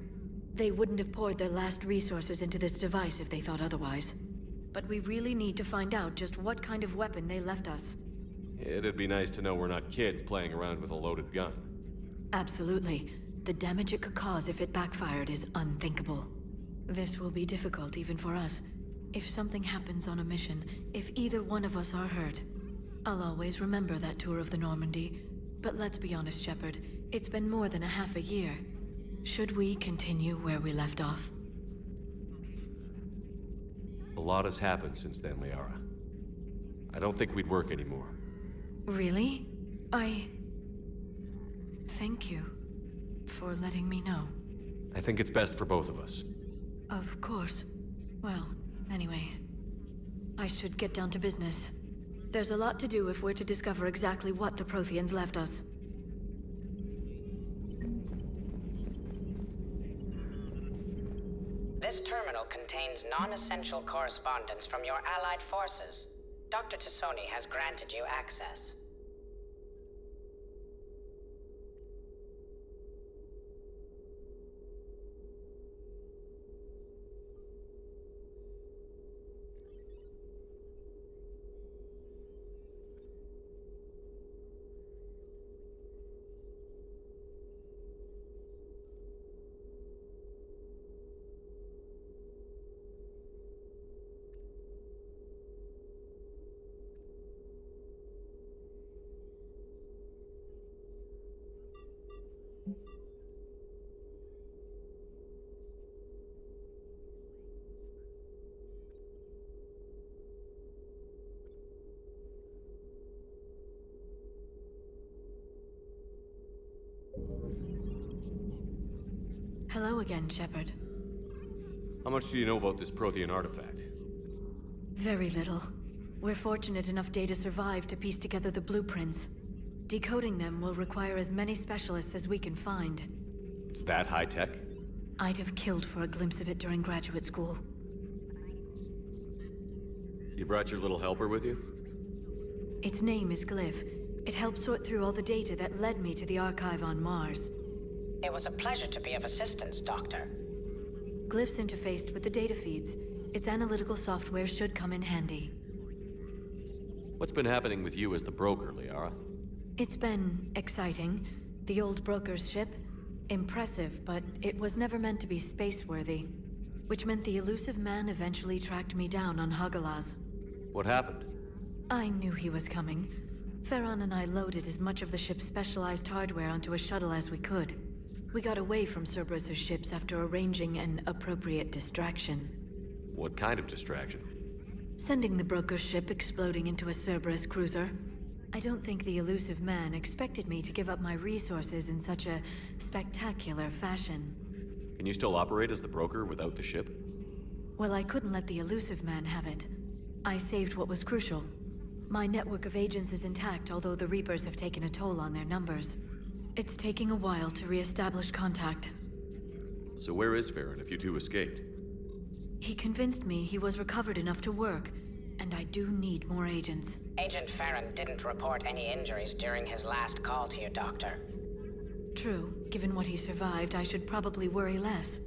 They wouldn't have poured their last resources into this device if they thought otherwise. But we really need to find out just what kind of weapon they left us. It'd be nice to know we're not kids playing around with a loaded gun. Absolutely. The damage it could cause if it backfired is unthinkable. This will be difficult even for us. If something happens on a mission, if either one of us are hurt, I'll always remember that tour of the Normandy. But let's be honest, Shepard. It's been more than a half a year. Should we continue where we left off? A lot has happened since then, Liara. I don't think we'd work anymore. Really? Thank you for letting me know. I think it's best for both of us. Of course. Well, anyway, I should get down to business. There's a lot to do if we're to discover exactly what the Protheans left us. This terminal contains non-essential correspondence from your allied forces. Dr. Tassoni has granted you access. Hello again, Shepard. How much do you know about this Prothean artifact? Very little. We're fortunate enough Data survived to piece together the blueprints. Decoding them will require as many specialists as we can find. It's that high-tech? I'd have killed for a glimpse of it during graduate school. You brought your little helper with you? Its name is Glyph. It helped sort through all the data that led me to the archive on Mars. It was a pleasure to be of assistance, Doctor. Glyph's interfaced with the data feeds. Its analytical software should come in handy. What's been happening with you as the broker, Liara? It's been exciting. The old broker's ship? Impressive, but it was never meant to be space-worthy. Which meant the elusive man eventually tracked me down on Hagalaz. What happened? I knew he was coming. Farron and I loaded as much of the ship's specialized hardware onto a shuttle as we could. We got away from Cerberus' ships after arranging an appropriate distraction. What kind of distraction? Sending the broker's ship exploding into a Cerberus cruiser. I don't think the elusive man expected me to give up my resources in such a spectacular fashion. Can you still operate as the broker without the ship? Well, I couldn't let the elusive man have it. I saved what was crucial. My network of agents is intact, although the Reapers have taken a toll on their numbers. It's taking a while to re-establish contact. So where is Farron if you two escaped? He convinced me he was recovered enough to work, and I do need more agents. Agent Farron didn't report any injuries during his last call to you, Doctor. True. Given what he survived, I should probably worry less.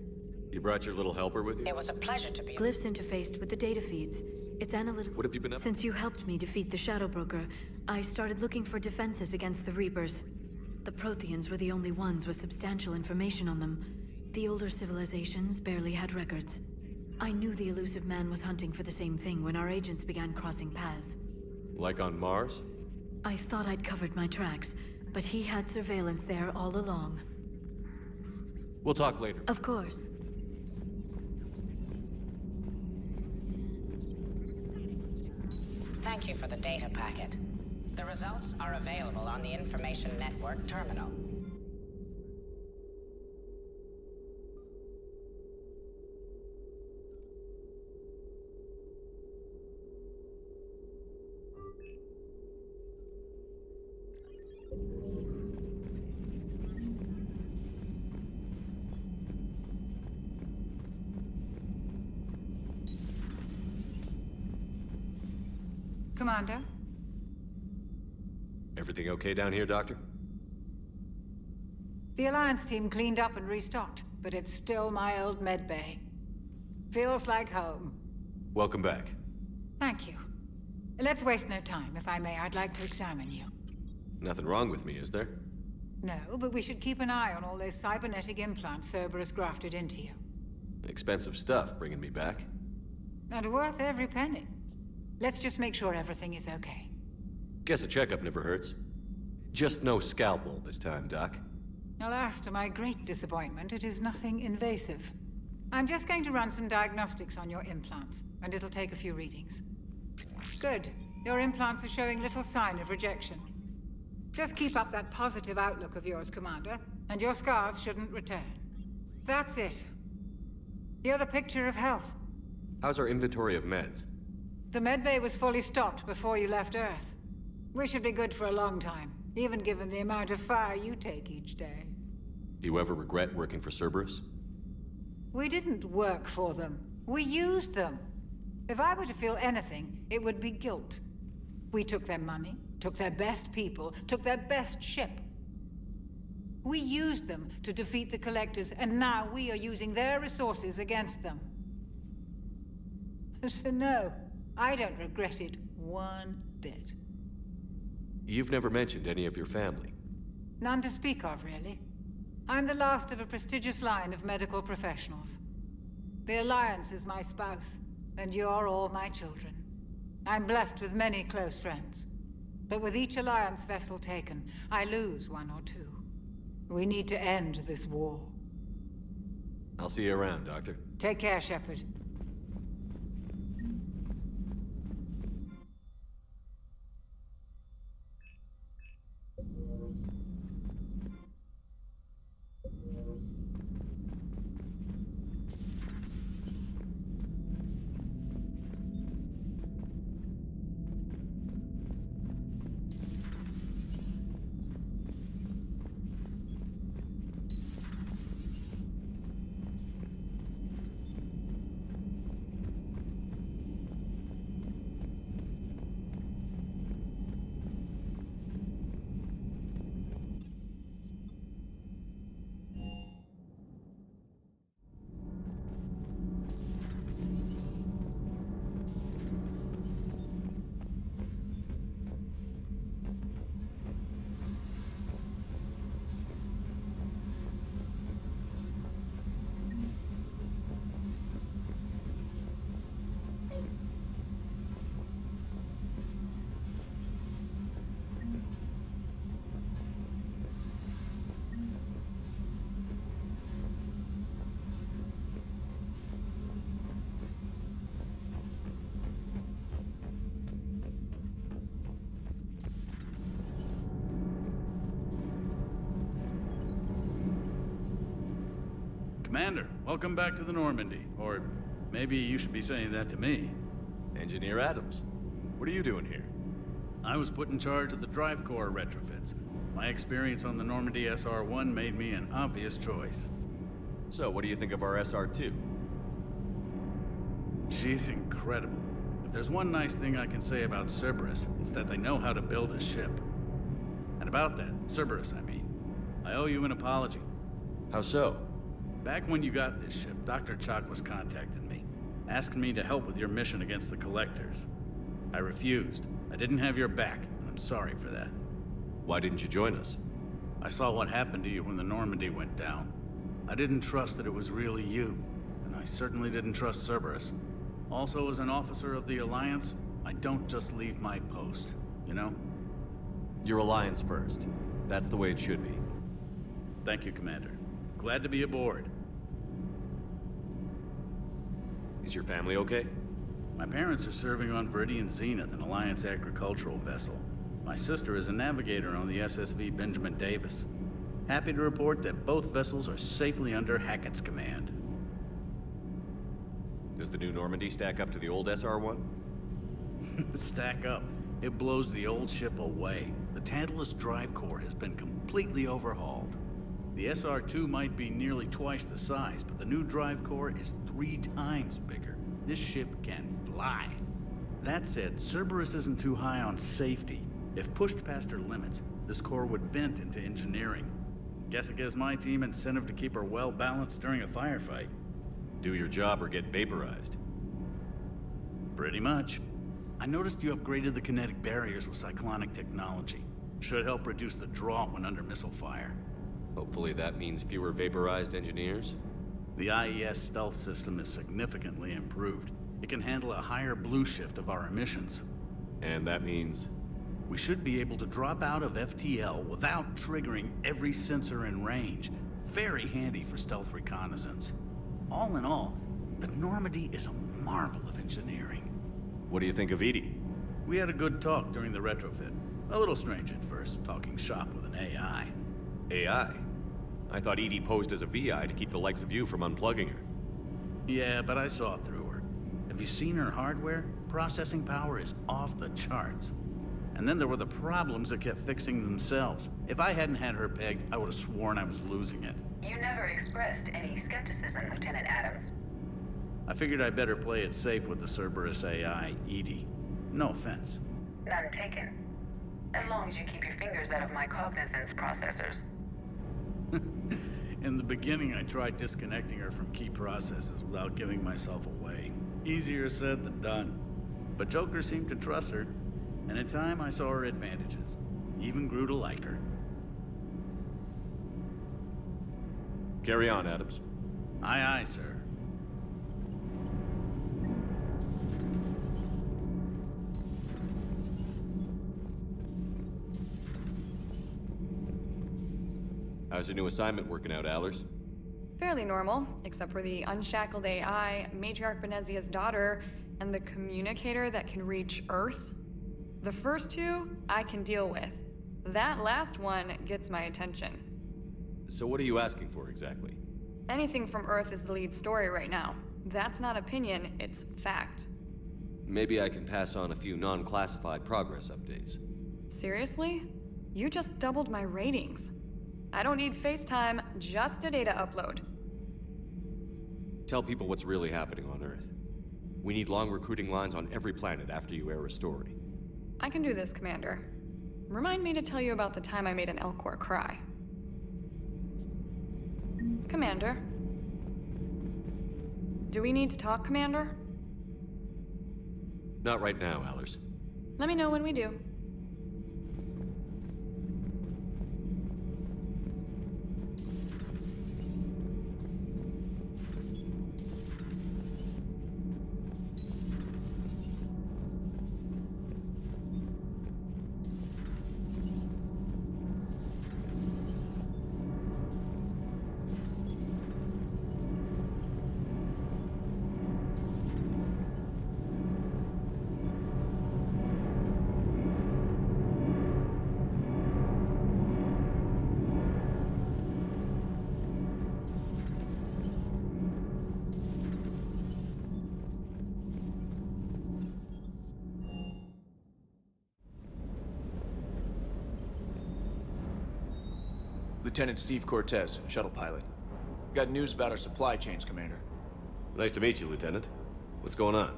You brought your little helper with you? It was a pleasure to be... Glyph's interfaced with the data feeds. It's analytical... What have you been up? Since you helped me defeat the Shadow Broker, I started looking for defenses against the Reapers. The Protheans were the only ones with substantial information on them. The older civilizations barely had records. I knew the elusive man was hunting for the same thing when our agents began crossing paths. Like on Mars? I thought I'd covered my tracks, but he had surveillance there all along. We'll talk later. Of course. Thank you for the data packet. The results are available on the Information Network terminal. Commander? Everything okay down here, Doctor? The Alliance team cleaned up and restocked, but it's still my old med bay. Feels like home. Welcome back. Thank you. Let's waste no time. If I may, I'd like to examine you. Nothing wrong with me, is there? No, but we should keep an eye on all those cybernetic implants Cerberus grafted into you. Expensive stuff bringing me back. And worth every penny. Let's just make sure everything is okay. Guess a checkup never hurts. Just no scalpel this time, Doc. Alas, to my great disappointment, it is nothing invasive. I'm just going to run some diagnostics on your implants, and it'll take a few readings. Good. Your implants are showing little sign of rejection. Just keep up that positive outlook of yours, Commander, and your scars shouldn't return. That's it. You're the picture of health. How's our inventory of meds? The medbay was fully stocked before you left Earth. We should be good for a long time, even given the amount of fire you take each day. Do you ever regret working for Cerberus? We didn't work for them. We used them. If I were to feel anything, it would be guilt. We took their money, took their best people, took their best ship. We used them to defeat the Collectors, and now we are using their resources against them. So no, I don't regret it one bit. You've never mentioned any of your family. None to speak of, really. I'm the last of a prestigious line of medical professionals. The Alliance is my spouse, and you're all my children. I'm blessed with many close friends. But with each Alliance vessel taken, I lose one or two. We need to end this war. I'll see you around, Doctor. Take care, Shepard. Commander, welcome back to the Normandy. Or maybe you should be saying that to me. Engineer Adams, what are you doing here? I was put in charge of the drive core retrofits. My experience on the Normandy SR-1 made me an obvious choice. So, what do you think of our SR-2? She's incredible. If there's one nice thing I can say about Cerberus, it's that they know how to build a ship. And about that, Cerberus, I mean, I owe you an apology. How so? Back when you got this ship, Dr. Chakwas contacted me, asking me to help with your mission against the Collectors. I refused. I didn't have your back, and I'm sorry for that. Why didn't you join us? I saw what happened to you when the Normandy went down. I didn't trust that it was really you, and I certainly didn't trust Cerberus. Also, as an officer of the Alliance, I don't just leave my post, you know? Your Alliance first. That's the way it should be. Thank you, Commander. Glad to be aboard. Is your family okay? My parents are serving on Viridian Zenith, an Alliance agricultural vessel. My sister is a navigator on the SSV Benjamin Davis. Happy to report that both vessels are safely under Hackett's command. Does the new Normandy stack up to the old SR-1? Stack up. It blows the old ship away. The Tantalus drive core has been completely overhauled. The SR-2 might be nearly twice the size, but the new drive core is 3 times bigger. This ship can fly. That said, Cerberus isn't too high on safety. If pushed past her limits, this core would vent into engineering. Guess it gives my team incentive to keep her well balanced during a firefight. Do your job or get vaporized. Pretty much. I noticed you upgraded the kinetic barriers with cyclonic technology. Should help reduce the draw when under missile fire. Hopefully that means fewer vaporized engineers? The IES stealth system is significantly improved. It can handle a higher blue shift of our emissions. And that means? We should be able to drop out of FTL without triggering every sensor in range. Very handy for stealth reconnaissance. All in all, the Normandy is a marvel of engineering. What do you think of Edie? We had a good talk during the retrofit. A little strange at first, talking shop with an AI. AI? I thought Edie posed as a VI to keep the likes of you from unplugging her. Yeah, but I saw through her. Have you seen her hardware? Processing power is off the charts. And then there were the problems that kept fixing themselves. If I hadn't had her pegged, I would have sworn I was losing it. You never expressed any skepticism, Lieutenant Adams. I figured I'd better play it safe with the Cerberus AI, Edie. No offense. None taken. As long as you keep your fingers out of my cognizance processors. In the beginning, I tried disconnecting her from key processes without giving myself away. Easier said than done. But Joker seemed to trust her, and in time I saw her advantages. Even grew to like her. Carry on, Adams. Aye, aye, sir. How's your new assignment working out, Allers? Fairly normal, except for the unshackled AI, Matriarch Benezia's daughter, and the communicator that can reach Earth. The first two, I can deal with. That last one gets my attention. So what are you asking for exactly? Anything from Earth is the lead story right now. That's not opinion, it's fact. Maybe I can pass on a few non-classified progress updates. Seriously? You just doubled my ratings. I don't need FaceTime, just a data upload. Tell people what's really happening on Earth. We need long recruiting lines on every planet after you air a story. I can do this, Commander. Remind me to tell you about the time I made an Elcor cry. Commander? Do we need to talk, Commander? Not right now, Allers. Let me know when we do. Lieutenant Steve Cortez, shuttle pilot. Got news about our supply chains, Commander. Nice to meet you, Lieutenant. What's going on?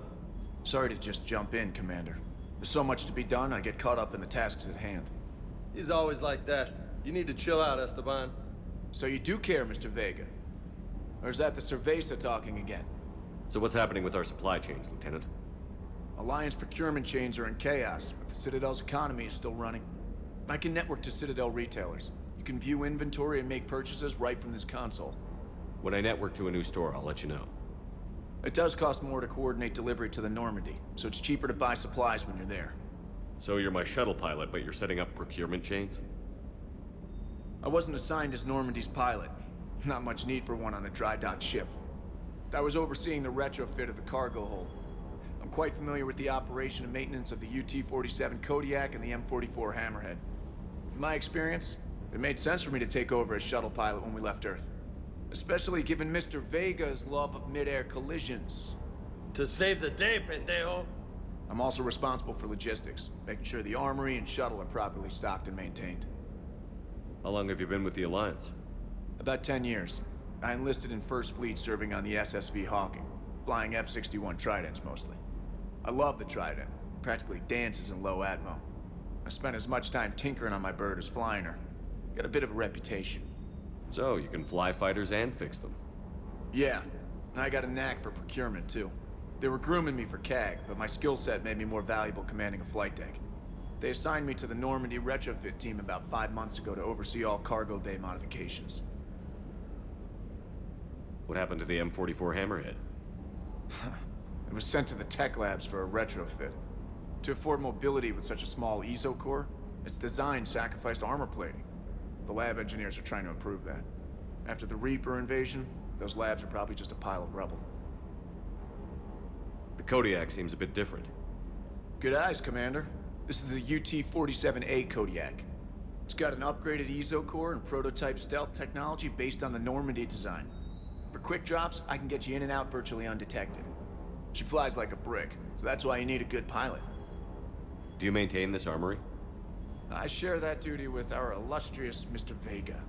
Sorry to just jump in, Commander. There's so much to be done, I get caught up in the tasks at hand. He's always like that. You need to chill out, Esteban. So you do care, Mr. Vega? Or is that the Cerveza talking again? So what's happening with our supply chains, Lieutenant? Alliance procurement chains are in chaos, but the Citadel's economy is still running. I can network to Citadel retailers. You can view inventory and make purchases right from this console. When I network to a new store, I'll let you know. It does cost more to coordinate delivery to the Normandy, so it's cheaper to buy supplies when you're there. So you're my shuttle pilot, but you're setting up procurement chains? I wasn't assigned as Normandy's pilot. Not much need for one on a dry dock ship. I was overseeing the retrofit of the cargo hold. I'm quite familiar with the operation and maintenance of the UT-47 Kodiak and the M44 Hammerhead. In my experience, it made sense for me to take over as shuttle pilot when we left Earth. Especially given Mr. Vega's love of mid-air collisions. To save the day, pendejo! I'm also responsible for logistics, making sure the armory and shuttle are properly stocked and maintained. How long have you been with the Alliance? About 10 years. I enlisted in First Fleet serving on the SSV Hawking, flying F-61 Tridents mostly. I love the Trident, practically dances in low atmo. I spent as much time tinkering on my bird as flying her. Got a bit of a reputation. So, you can fly fighters and fix them? Yeah, and I got a knack for procurement too. They were grooming me for CAG, but my skill set made me more valuable commanding a flight deck. They assigned me to the Normandy retrofit team about 5 months ago to oversee all cargo bay modifications. What happened to the M44 Hammerhead? It was sent to the tech labs for a retrofit. To afford mobility with such a small ESO core, its design sacrificed armor plating. The lab engineers are trying to improve that. After the Reaper invasion, those labs are probably just a pile of rubble. The Kodiak seems a bit different. Good eyes, Commander. This is the UT-47A Kodiak. It's got an upgraded ESO core and prototype stealth technology based on the Normandy design. For quick drops, I can get you in and out virtually undetected. She flies like a brick, so that's why you need a good pilot. Do you maintain this armory? I share that duty with our illustrious Mr. Vega.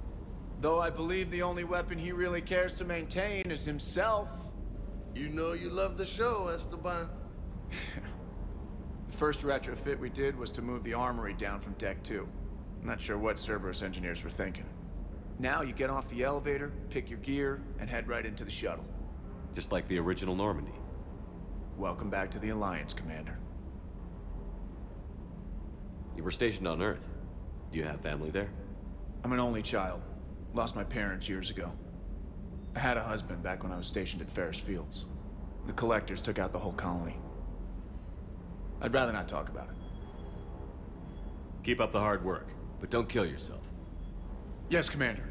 Though I believe the only weapon he really cares to maintain is himself. You know you love the show, Esteban. The first retrofit we did was to move the armory down from Deck 2. I'm not sure what Cerberus engineers were thinking. Now you get off the elevator, pick your gear, and head right into the shuttle. Just like the original Normandy. Welcome back to the Alliance, Commander. You were stationed on Earth. Do you have family there? I'm an only child. Lost my parents years ago. I had a husband back when I was stationed at Ferris Fields. The Collectors took out the whole colony. I'd rather not talk about it. Keep up the hard work, but don't kill yourself. Yes, Commander.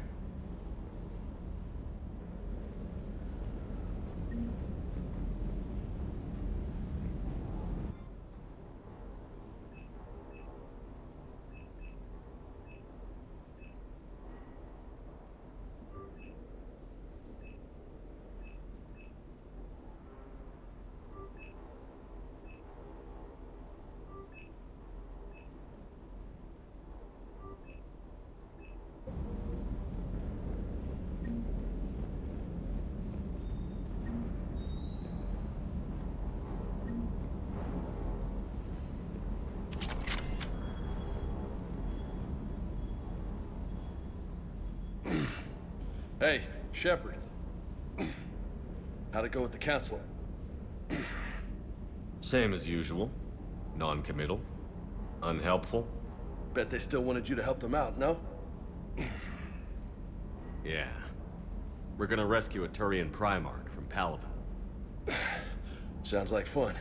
Hey, Shepard. How'd it go with the council? Same as usual. Non-committal. Unhelpful. Bet they still wanted you to help them out, no? Yeah. We're gonna rescue a Turian Primarch from Paladin. Sounds like fun.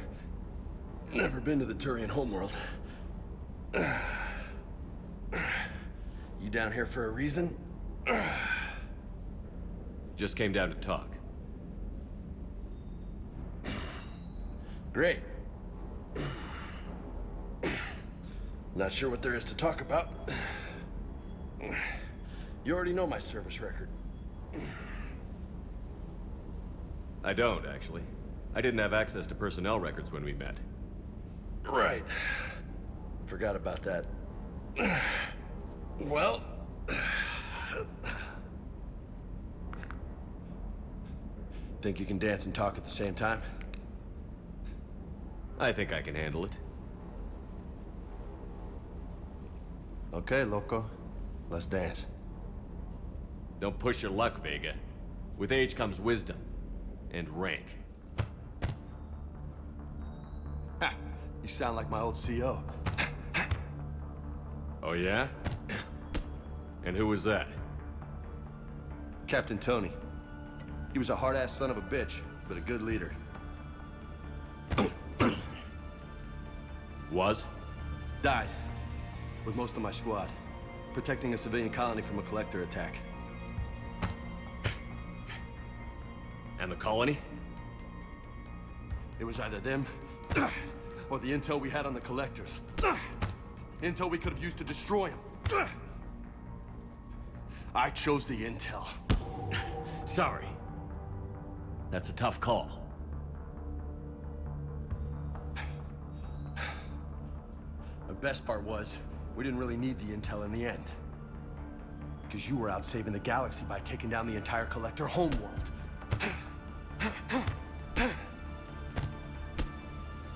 Never been to the Turian homeworld. You down here for a reason? Just came down to talk. Great. Not sure what there is to talk about. You already know my service record. I don't, actually. I didn't have access to personnel records when we met. Right. Forgot about that. Well... Think you can dance and talk at the same time? I think I can handle it. Okay, loco. Let's dance. Don't push your luck, Vega. With age comes wisdom. And rank. Ha! You sound like my old CO. Oh yeah? And who was that? Captain Tony. He was a hard-ass son of a bitch, but a good leader. Was? Died. With most of my squad. Protecting a civilian colony from a collector attack. And the colony? It was either them, or the intel we had on the collectors. Intel we could have used to destroy them. I chose the intel. Sorry. That's a tough call. The best part was, we didn't really need the intel in the end. Because you were out saving the galaxy by taking down the entire Collector homeworld.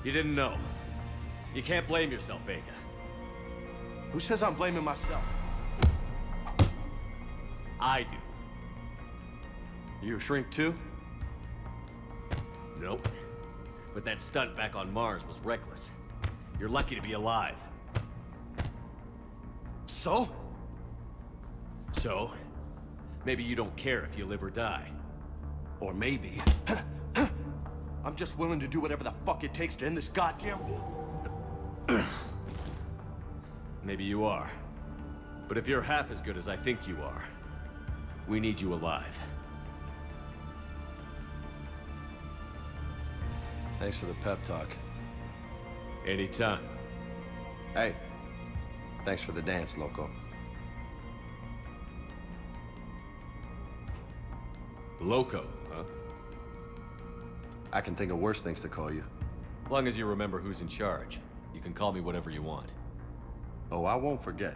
You didn't know. You can't blame yourself, Vega. Who says I'm blaming myself? I do. You a shrink too? Nope. But that stunt back on Mars was reckless. You're lucky to be alive. So? So? Maybe you don't care if you live or die. Or maybe... I'm just willing to do whatever the fuck it takes to end this goddamn war. Maybe you are. But if you're half as good as I think you are, we need you alive. Thanks for the pep talk. Anytime. Hey, thanks for the dance, loco. Loco, huh? I can think of worse things to call you. Long as you remember who's in charge, you can call me whatever you want. Oh, I won't forget.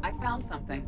I found something.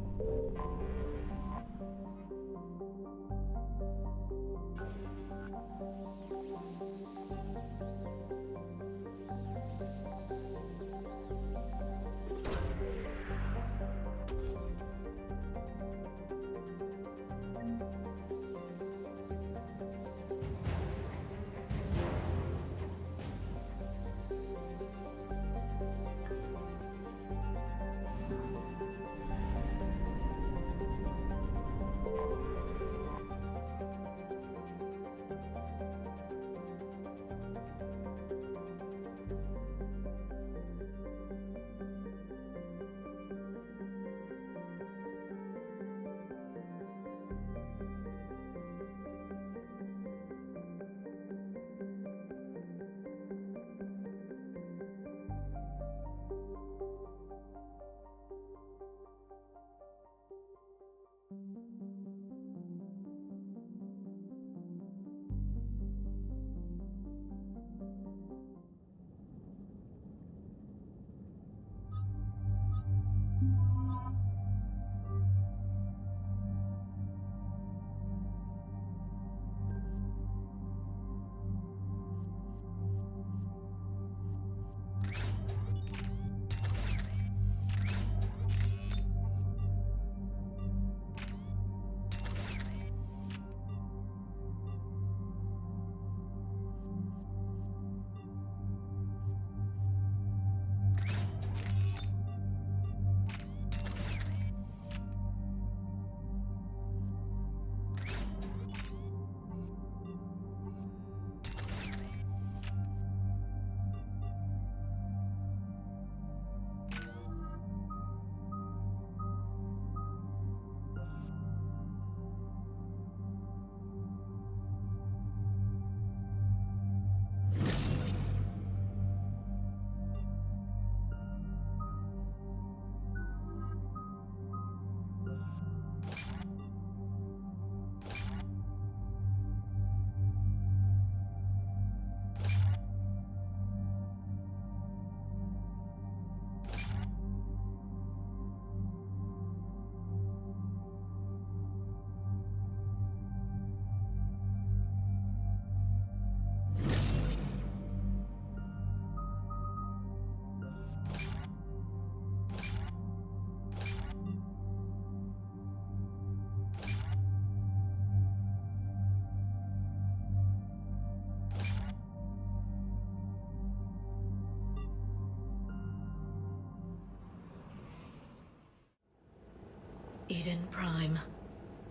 Eden Prime.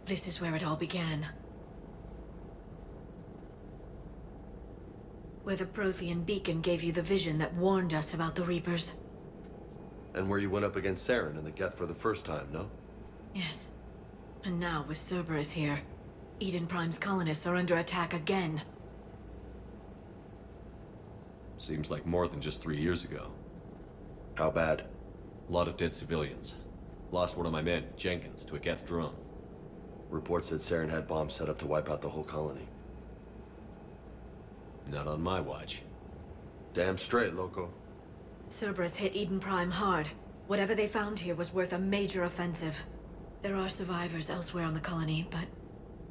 This is where it all began. Where the Prothean beacon gave you the vision that warned us about the Reapers. And where you went up against Saren and the Geth for the first time, no? Yes. And now, with Cerberus here, Eden Prime's colonists are under attack again. Seems like more than just 3 years ago. How bad? A lot of dead civilians. Lost one of my men, Jenkins, to a Geth drone. Reports said Saren had bombs set up to wipe out the whole colony. Not on my watch. Damn straight, loco. Cerberus hit Eden Prime hard. Whatever they found here was worth a major offensive. There are survivors elsewhere on the colony, but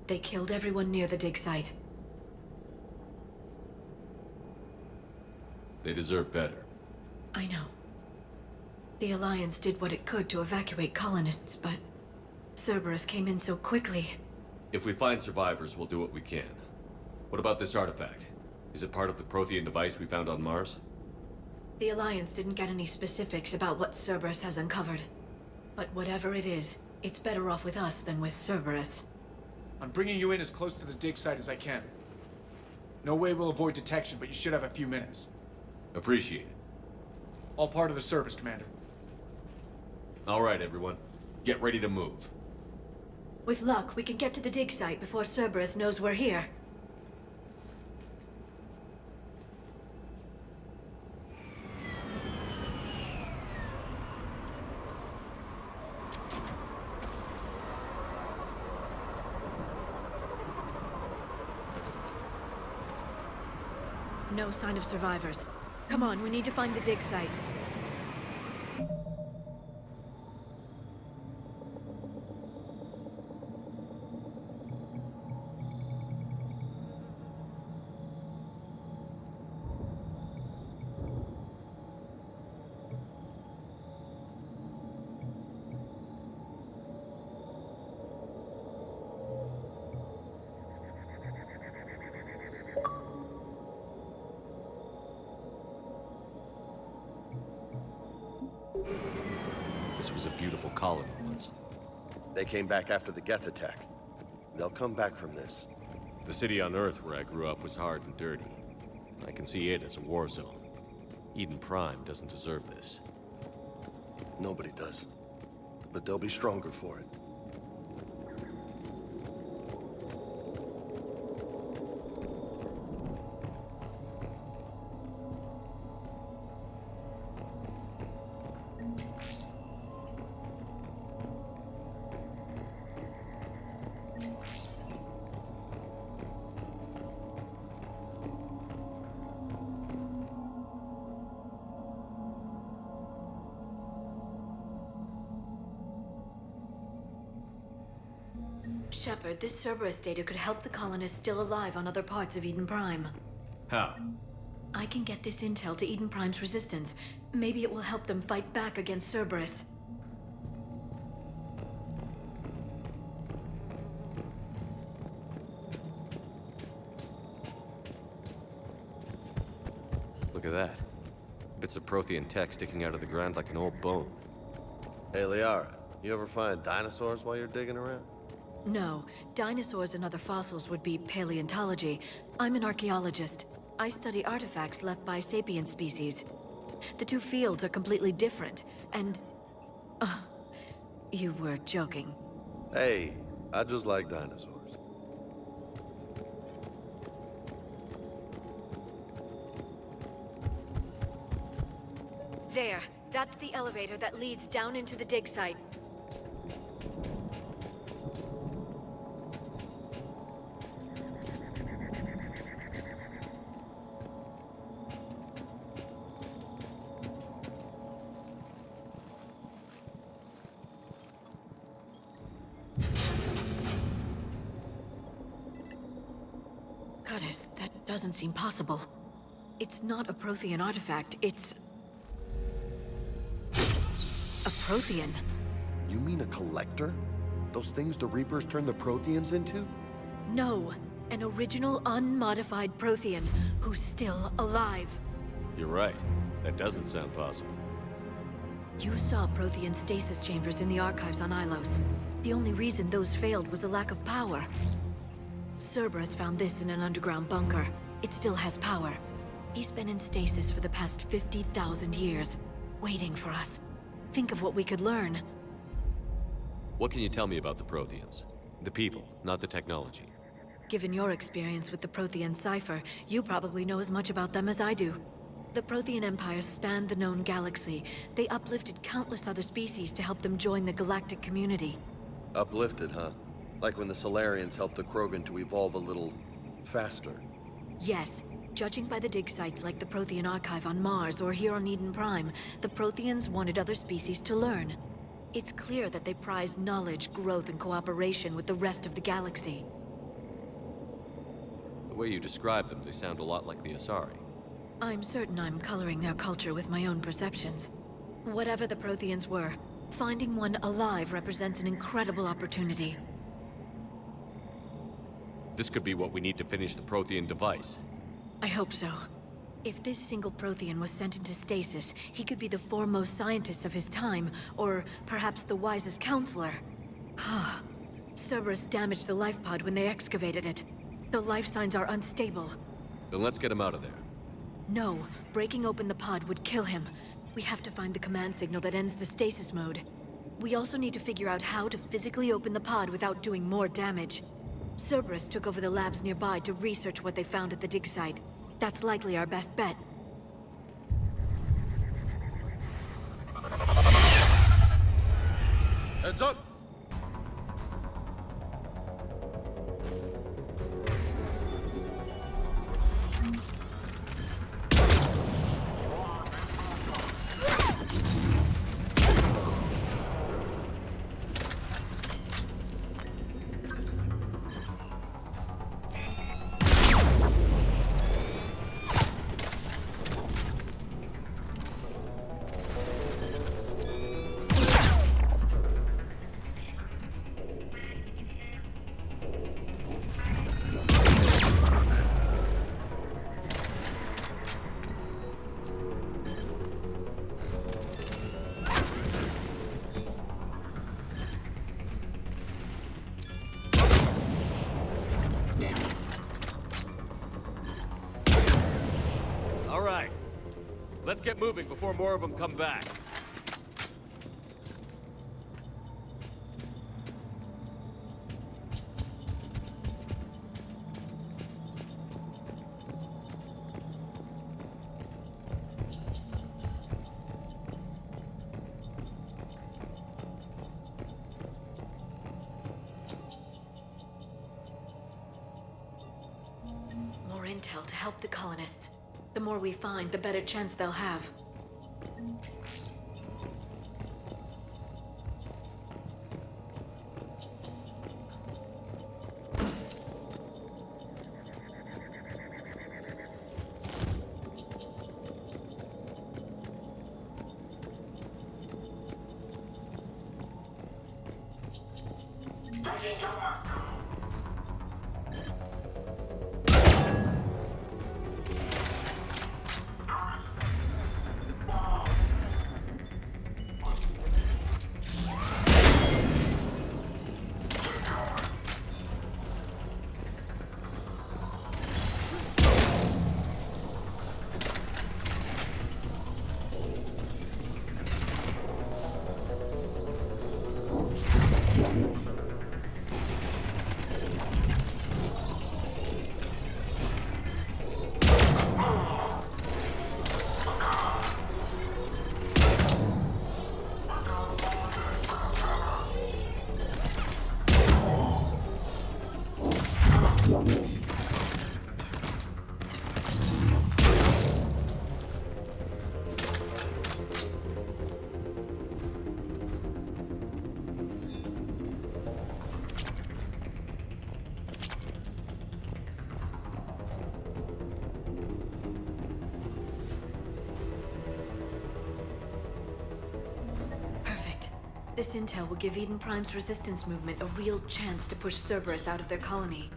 they killed everyone near the dig site. They deserve better. I know. The Alliance did what it could to evacuate colonists, but Cerberus came in so quickly. If we find survivors, we'll do what we can. What about this artifact? Is it part of the Prothean device we found on Mars? The Alliance didn't get any specifics about what Cerberus has uncovered. But whatever it is, it's better off with us than with Cerberus. I'm bringing you in as close to the dig site as I can. No way we'll avoid detection, but you should have a few minutes. Appreciate it. All part of the service, Commander. All right, everyone. Get ready to move. With luck, we can get to the dig site before Cerberus knows we're here. No sign of survivors. Come on, we need to find the dig site. This was a beautiful colony once. They came back after the Geth attack. They'll come back from this. The city on Earth where I grew up was hard and dirty. I can see it as a war zone. Eden Prime doesn't deserve this. Nobody does. But they'll be stronger for it. Shepard, this Cerberus data could help the colonists still alive on other parts of Eden Prime. How? I can get this intel to Eden Prime's resistance. Maybe it will help them fight back against Cerberus. Look at that. Bits of Prothean tech sticking out of the ground like an old bone. Hey, Liara, you ever find dinosaurs while you're digging around? No. Dinosaurs and other fossils would be paleontology. I'm an archaeologist. I study artifacts left by sapient species. The two fields are completely different, and... you were joking. Hey, I just like dinosaurs. There. That's the elevator that leads down into the dig site. Goddess, that doesn't seem possible. It's not a Prothean artifact, it's... a Prothean. You mean a collector? Those things the Reapers turned the Protheans into? No, an original unmodified Prothean who's still alive. You're right. That doesn't sound possible. You saw Prothean stasis chambers in the archives on Ilos. The only reason those failed was a lack of power. Cerberus found this in an underground bunker. It still has power. He's been in stasis for the past 50,000 years, waiting for us. Think of what we could learn. What can you tell me about the Protheans? The people, not the technology. Given your experience with the Prothean cipher, you probably know as much about them as I do. The Prothean Empire spanned the known galaxy. They uplifted countless other species to help them join the galactic community. Uplifted, huh? Like when the Solarians helped the Krogan to evolve a little faster. Yes. Judging by the dig sites like the Prothean Archive on Mars or here on Eden Prime, the Protheans wanted other species to learn. It's clear that they prize knowledge, growth, and cooperation with the rest of the galaxy. The way you describe them, they sound a lot like the Asari. I'm certain I'm coloring their culture with my own perceptions. Whatever the Protheans were, finding one alive represents an incredible opportunity. This could be what we need to finish the Prothean device. I hope so. If this single Prothean was sent into stasis, he could be the foremost scientist of his time, or perhaps the wisest counselor. Cerberus damaged the life pod when they excavated it. The life signs are unstable. Then let's get him out of there. No, breaking open the pod would kill him. We have to find the command signal that ends the stasis mode. We also need to figure out how to physically open the pod without doing more damage. Cerberus took over the labs nearby to research what they found at the dig site. That's likely our best bet. Heads up! Let's get moving before more of them come back. More intel to help the colonists. The more we find, the better chance they'll have. This intel will give Eden Prime's resistance movement a real chance to push Cerberus out of their colony.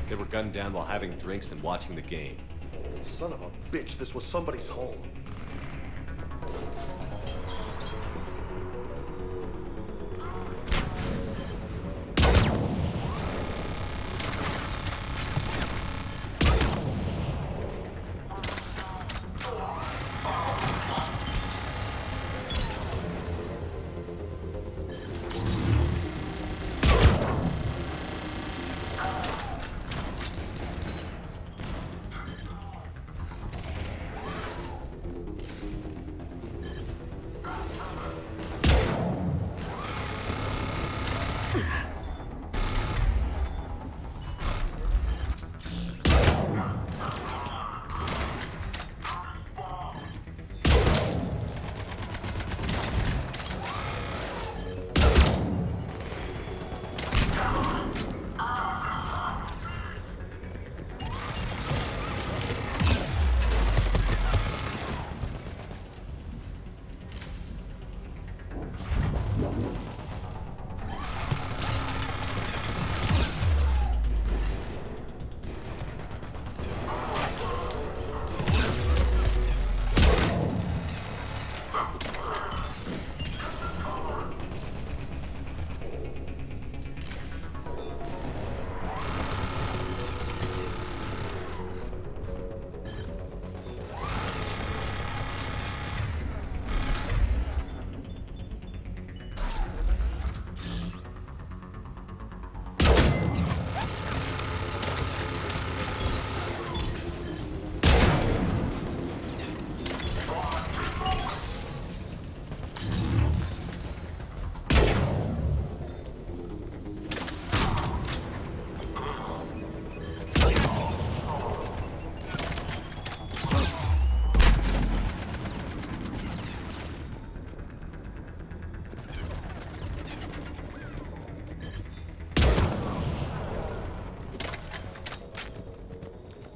They were gunned down while having drinks and watching the game. Son of a bitch, this was somebody's home.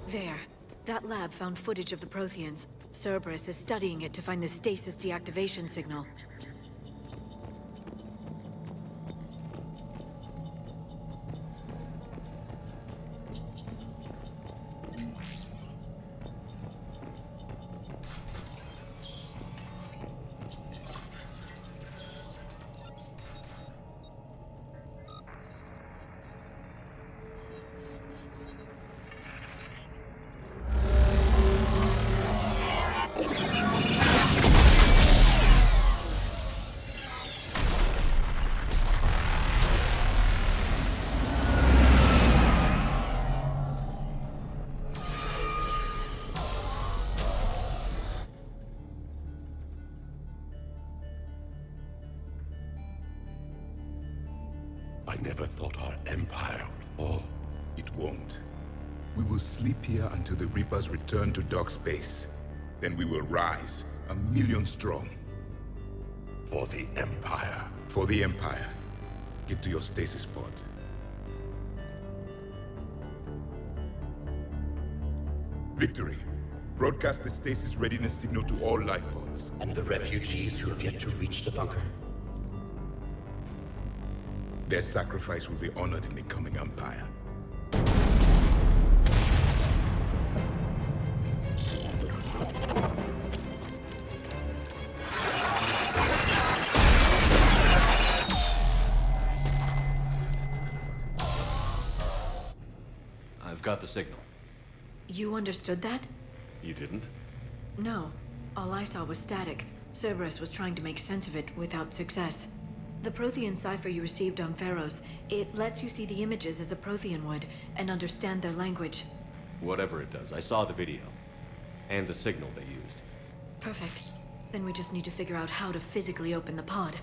There. That lab found footage of the Protheans. Cerberus is studying it to find the stasis deactivation signal. I never thought our empire would fall. It won't. We will sleep here until the Reapers return to dark space. Then we will rise, 1,000,000 strong. For the Empire. For the Empire. Get to your stasis pod. Victory. Broadcast the stasis readiness signal to all life pods. And the refugees who have yet to reach the bunker. Their sacrifice will be honored in the coming Empire. I've got the signal. You understood that? You didn't? No. All I saw was static. Cerberus was trying to make sense of it without success. The Prothean cipher you received on Pharaohs, it lets you see the images as a Prothean would, and understand their language. Whatever it does, I saw the video. And the signal they used. Perfect. Then we just need to figure out how to physically open the pod.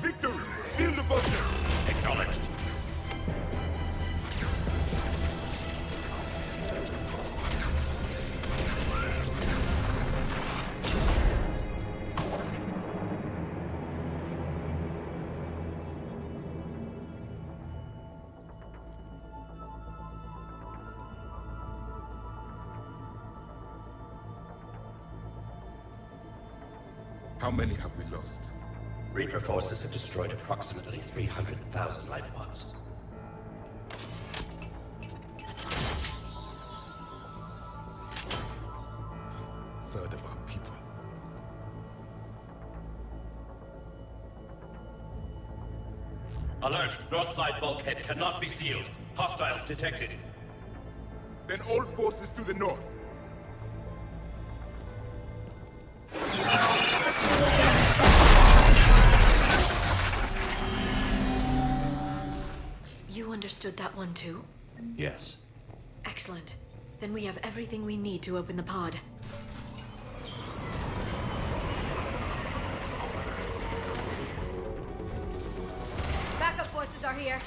Victory! Field devotion! Acknowledged. How many have we lost? Reaper forces have destroyed approximately 300,000 life pods. Third of our people. Alert! North side bulkhead cannot be sealed. Hostiles detected. Then all forces to the north. You understood that one too? Yes. Excellent. Then we have everything we need to open the pod. Backup forces are here.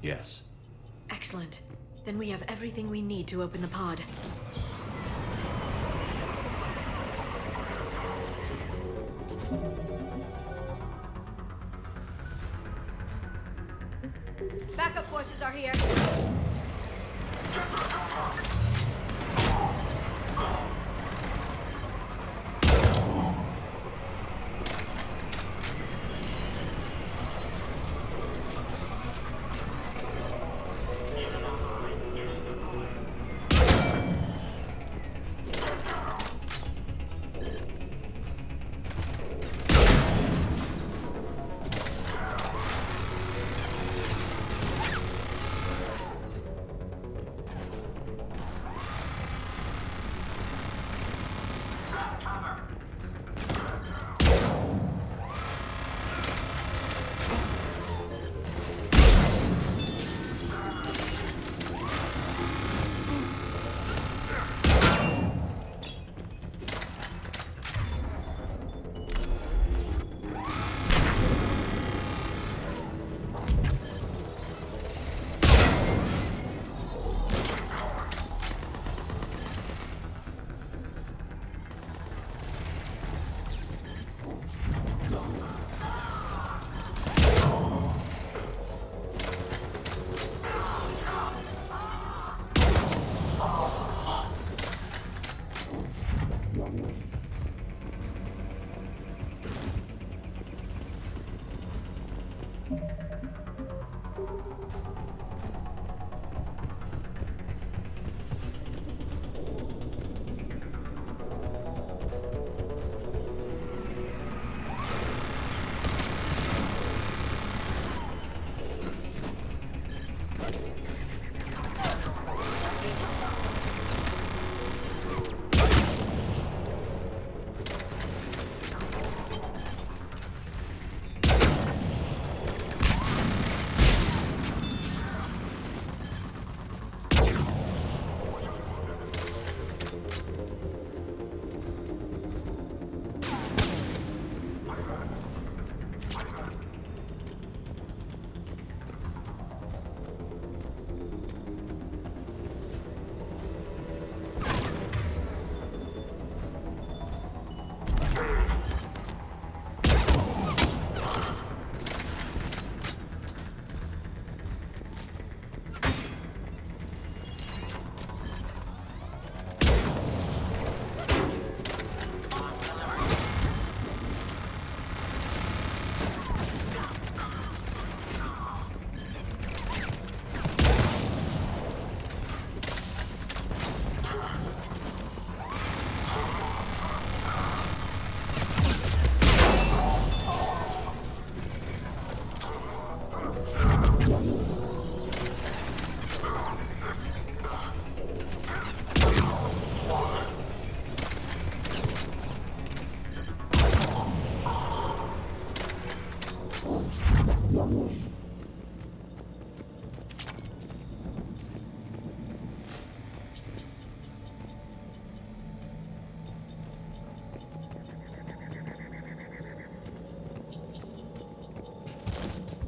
Yes. Excellent. Then we have everything we need to open the pod. Backup forces are here.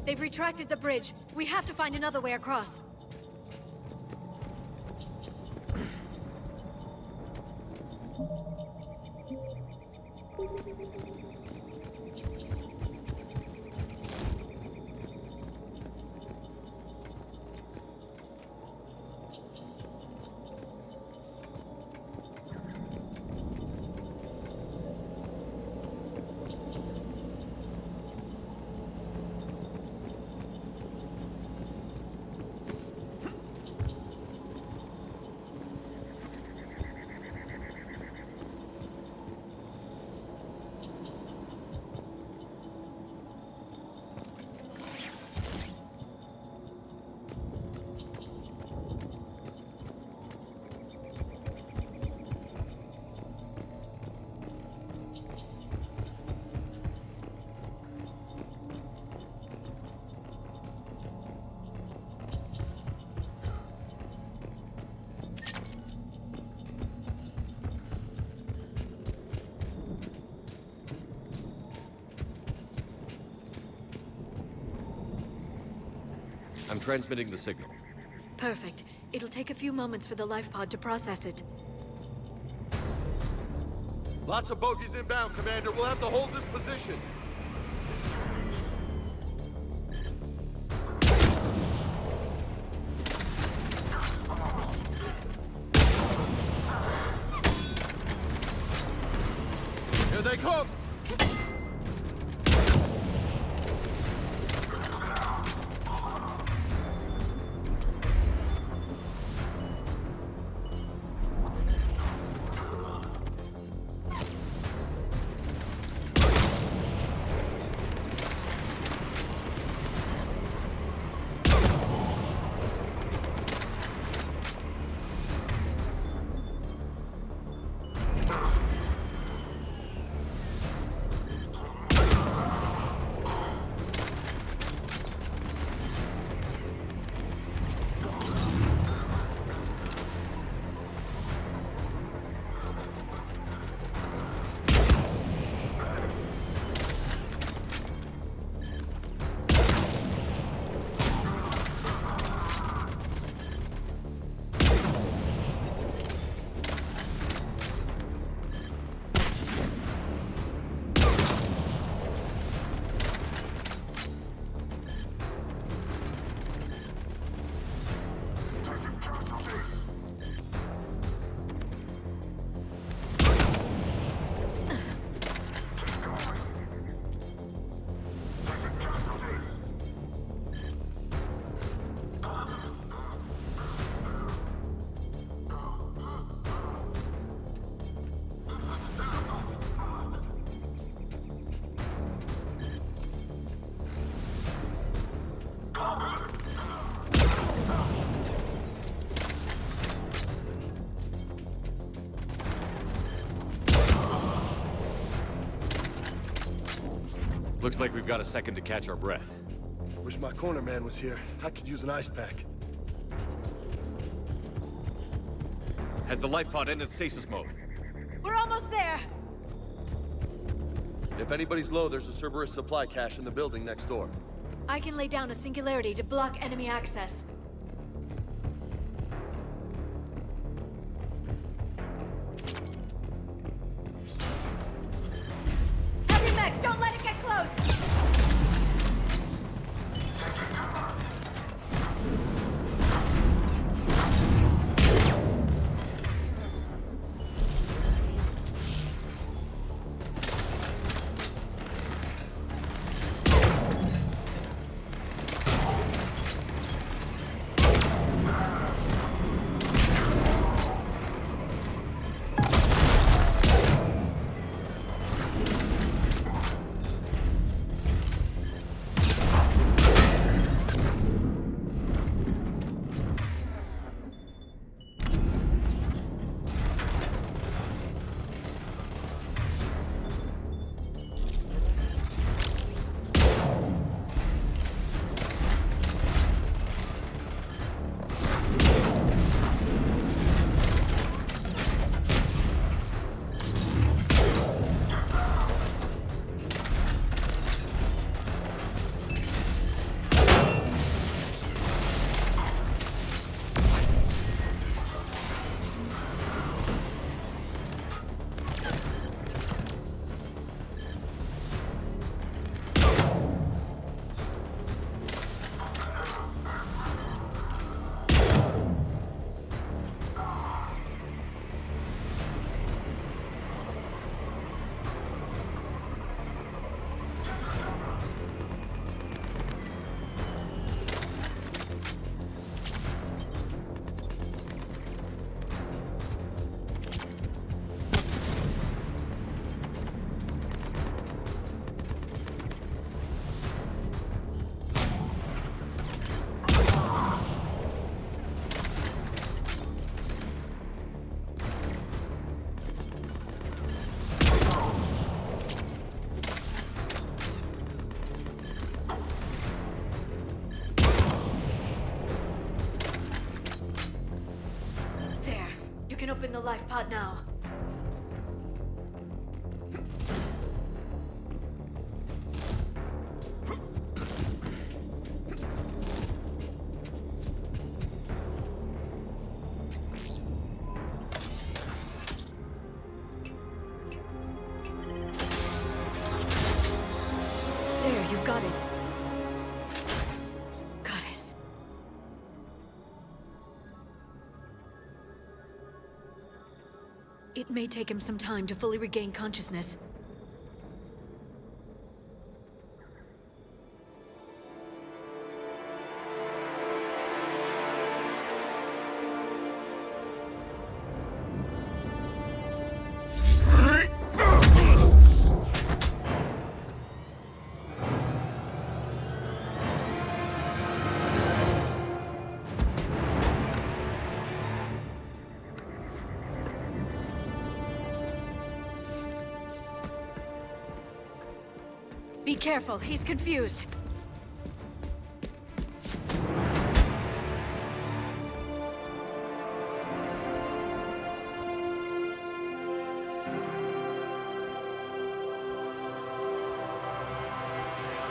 They've retracted the bridge. We have to find another way across. I'm transmitting the signal. Perfect. It'll take a few moments for the life pod to process it. Lots of bogies inbound, Commander. We'll have to hold this position. Here they come! Looks like we've got a second to catch our breath. Wish my corner man was here. I could use an ice pack. Has the life pod ended stasis mode? We're almost there! If anybody's low, there's a Cerberus supply cache in the building next door. I can lay down a singularity to block enemy access. Heavy mech, don't let it get close! life pod now. There, you've got it. Goddess. It may take him some time to fully regain consciousness. Be careful, he's confused.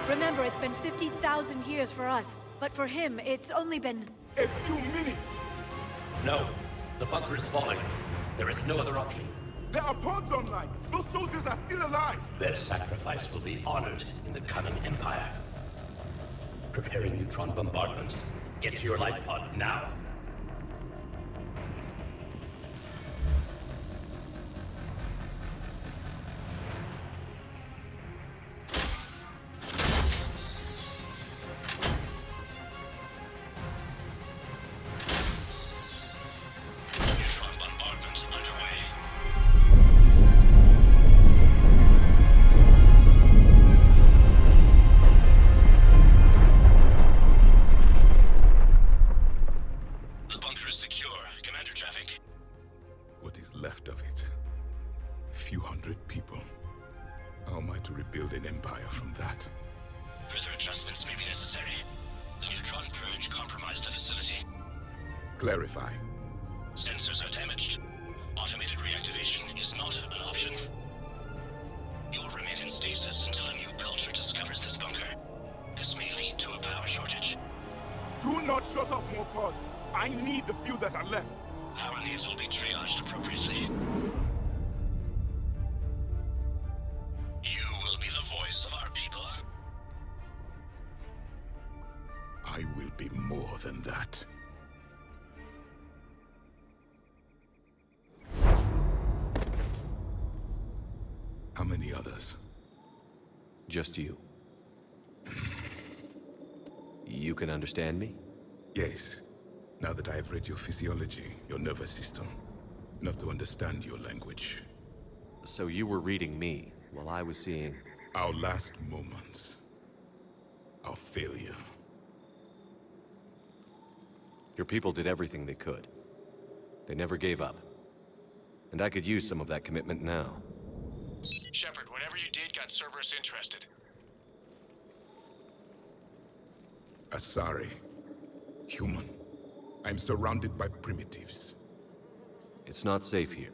Remember, it's been 50,000 years for us, but for him, it's only been... A few minutes! No. The bunker is falling. There is no other option. There are pods online! Those soldiers are still alive! Their sacrifice will be honored in the coming Empire. Preparing neutron bombardment. Get to your life pod now. What is left of it? A few hundred people. How am I to rebuild an empire from that? Further adjustments may be necessary. The neutron purge compromised the facility. Clarify. Sensors are damaged. Automated reactivation is not an option. You'll remain in stasis until a new culture discovers this bunker. This may lead to a power shortage. Do not shut off more pods. I need the few that are left. Power needs will be triaged appropriately. You will be the voice of our people. I will be more than that. How many others? Just you. You can understand me? Yes. Now that I have read your physiology, your nervous system, enough to understand your language. So you were reading me, while I was seeing... Our last moments. Our failure. Your people did everything they could. They never gave up. And I could use some of that commitment now. Shepard, whatever you did got Cerberus interested. Asari. Human. I'm surrounded by primitives. It's not safe here.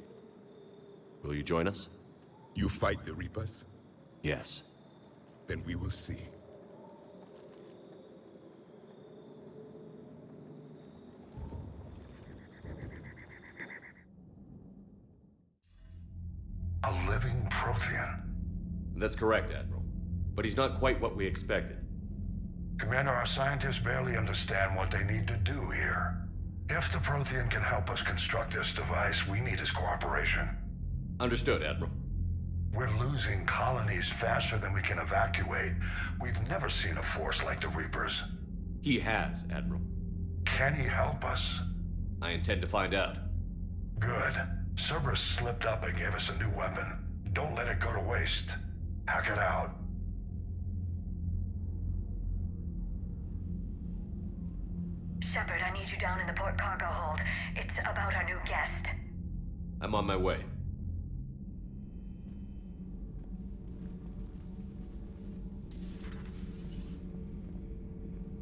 Will you join us? You fight the Reapers? Yes. Then we will see. A living Prothean? That's correct, Admiral. But he's not quite what we expected. Commander, our scientists barely understand what they need to do here. If the Prothean can help us construct this device, we need his cooperation. Understood, Admiral. We're losing colonies faster than we can evacuate. We've never seen a force like the Reapers. He has, Admiral. Can he help us? I intend to find out. Good. Cerberus slipped up and gave us a new weapon. Don't let it go to waste. Hack it out. Shepard, I need you down in the port cargo hold. It's about our new guest. I'm on my way.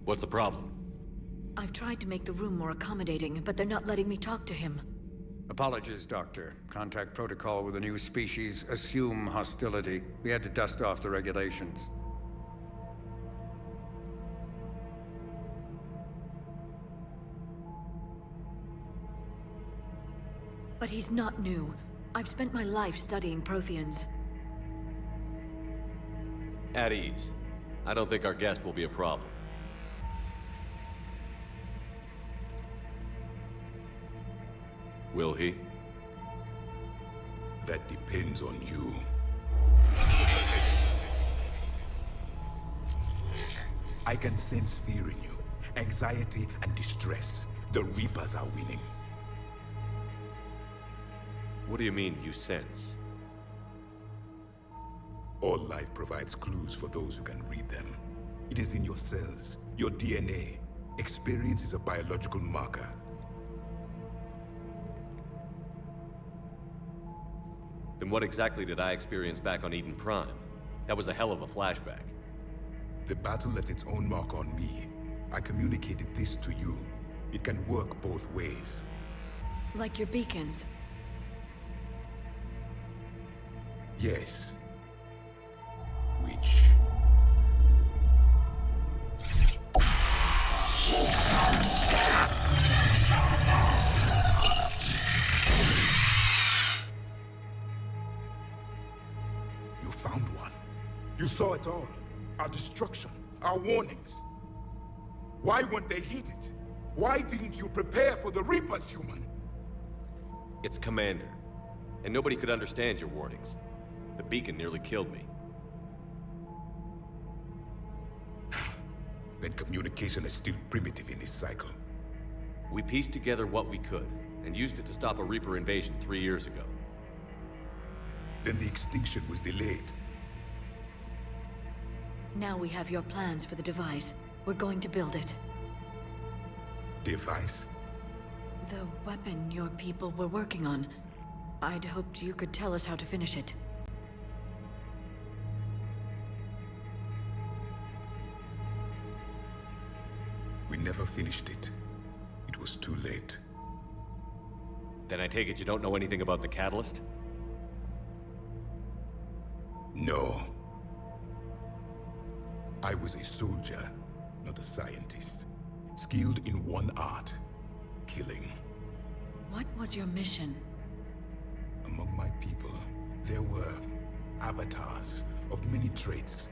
What's the problem? I've tried to make the room more accommodating, but they're not letting me talk to him. Apologies, Doctor. Contact protocol with a new species. Assume hostility. We had to dust off the regulations. But he's not new. I've spent my life studying Protheans. At ease. I don't think our guest will be a problem. Will he? That depends on you. I can sense fear in you, anxiety and distress. The Reapers are winning. What do you mean, you sense? All life provides clues for those who can read them. It is in your cells, your DNA. Experience is a biological marker. Then what exactly did I experience back on Eden Prime? That was a hell of a flashback. The battle left its own mark on me. I communicated this to you. It can work both ways. Like your beacons. Yes. Which... You found one. You saw it all. Our destruction, our warnings. Why weren't they heeded? Why didn't you prepare for the Reapers, human? It's Commander. And nobody could understand your warnings. The beacon nearly killed me. Then communication is still primitive in this cycle. We pieced together what we could, and used it to stop a Reaper invasion 3 years ago. Then the extinction was delayed. Now we have your plans for the device. We're going to build it. Device? The weapon your people were working on. I'd hoped you could tell us how to finish it. We never finished it. It was too late. Then I take it you don't know anything about the catalyst? No. I was a soldier, not a scientist. Skilled in one art, killing. What was your mission? Among my people, there were avatars of many traits.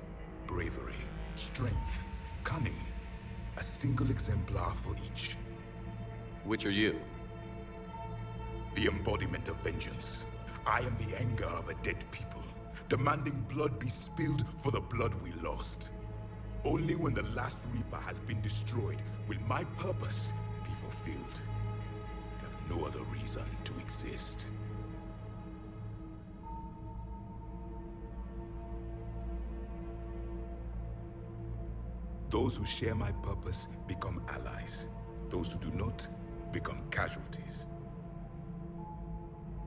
Bravery, strength, cunning. A single exemplar for each. Which are you? The embodiment of vengeance. I am the anger of a dead people, demanding blood be spilled for the blood we lost. Only when the last Reaper has been destroyed will my purpose be fulfilled. I have no other reason to exist. Those who share my purpose become allies. Those who do not become casualties.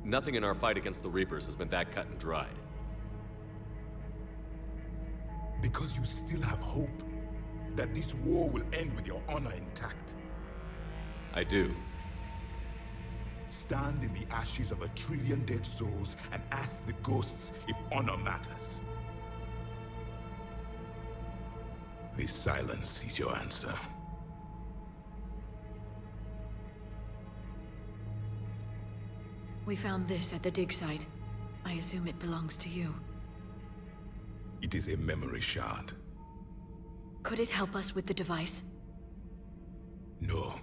Nothing in our fight against the Reapers has been that cut and dried. Because you still have hope that this war will end with your honor intact. I do. Stand in the ashes of 1 trillion dead souls and ask the ghosts if honor matters. This silence is your answer. We found this at the dig site. I assume it belongs to you. It is a memory shard. Could it help us with the device? No.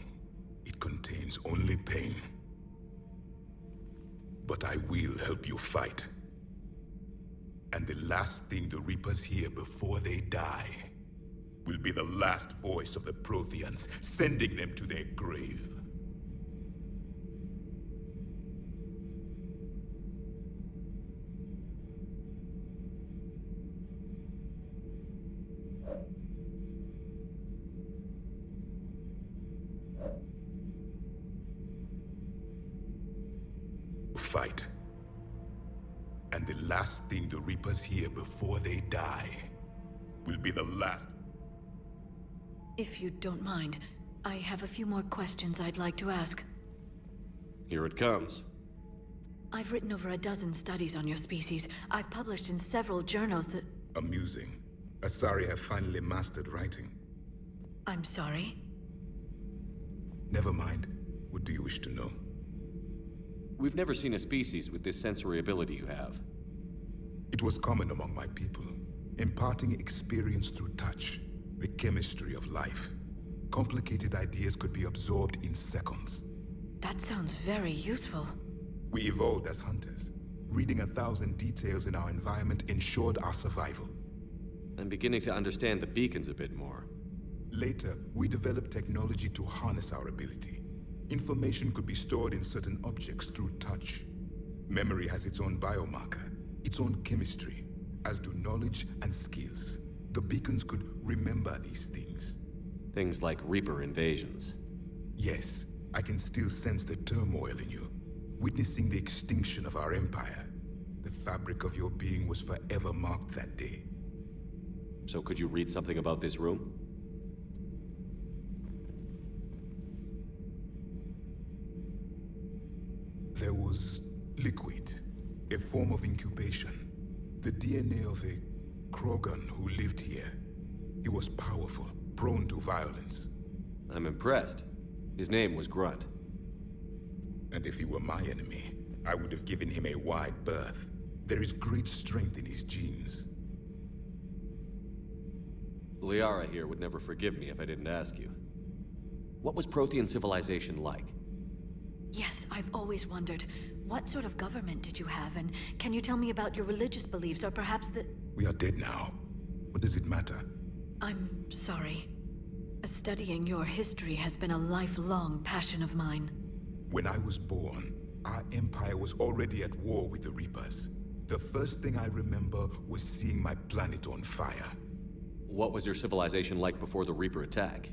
It contains only pain. But I will help you fight. And the last thing the Reapers hear before they die will be the last voice of the Protheans, sending them to their grave. Fight. And the last thing the Reapers hear before they die will be the last. If you don't mind, I have a few more questions I'd like to ask. Here it comes. I've written over a dozen studies on your species. I've published in several journals that... Amusing. Asari have finally mastered writing. I'm sorry? Never mind. What do you wish to know? We've never seen a species with this sensory ability you have. It was common among my people, imparting experience through touch, the chemistry of life. Complicated ideas could be absorbed in seconds. That sounds very useful. We evolved as hunters. Reading 1,000 details in our environment ensured our survival. I'm beginning to understand the beacons a bit more. Later, we developed technology to harness our ability. Information could be stored in certain objects through touch. Memory has its own biomarker, its own chemistry, as do knowledge and skills. The beacons could remember these things. Things like Reaper invasions. Yes, I can still sense the turmoil in you. Witnessing the extinction of our empire. The fabric of your being was forever marked that day. So could you read something about this room? There was liquid, a form of incubation. The DNA of a Krogan who lived here. He was powerful, prone to violence. I'm impressed. His name was Grunt. And if he were my enemy, I would have given him a wide berth. There is great strength in his genes. Liara here would never forgive me if I didn't ask you. What was Prothean civilization like? Yes, I've always wondered, what sort of government did you have, and can you tell me about your religious beliefs, or perhaps the... We are dead now. What does it matter? I'm sorry. Studying your history has been a lifelong passion of mine. When I was born, our empire was already at war with the Reapers. The first thing I remember was seeing my planet on fire. What was your civilization like before the Reaper attack?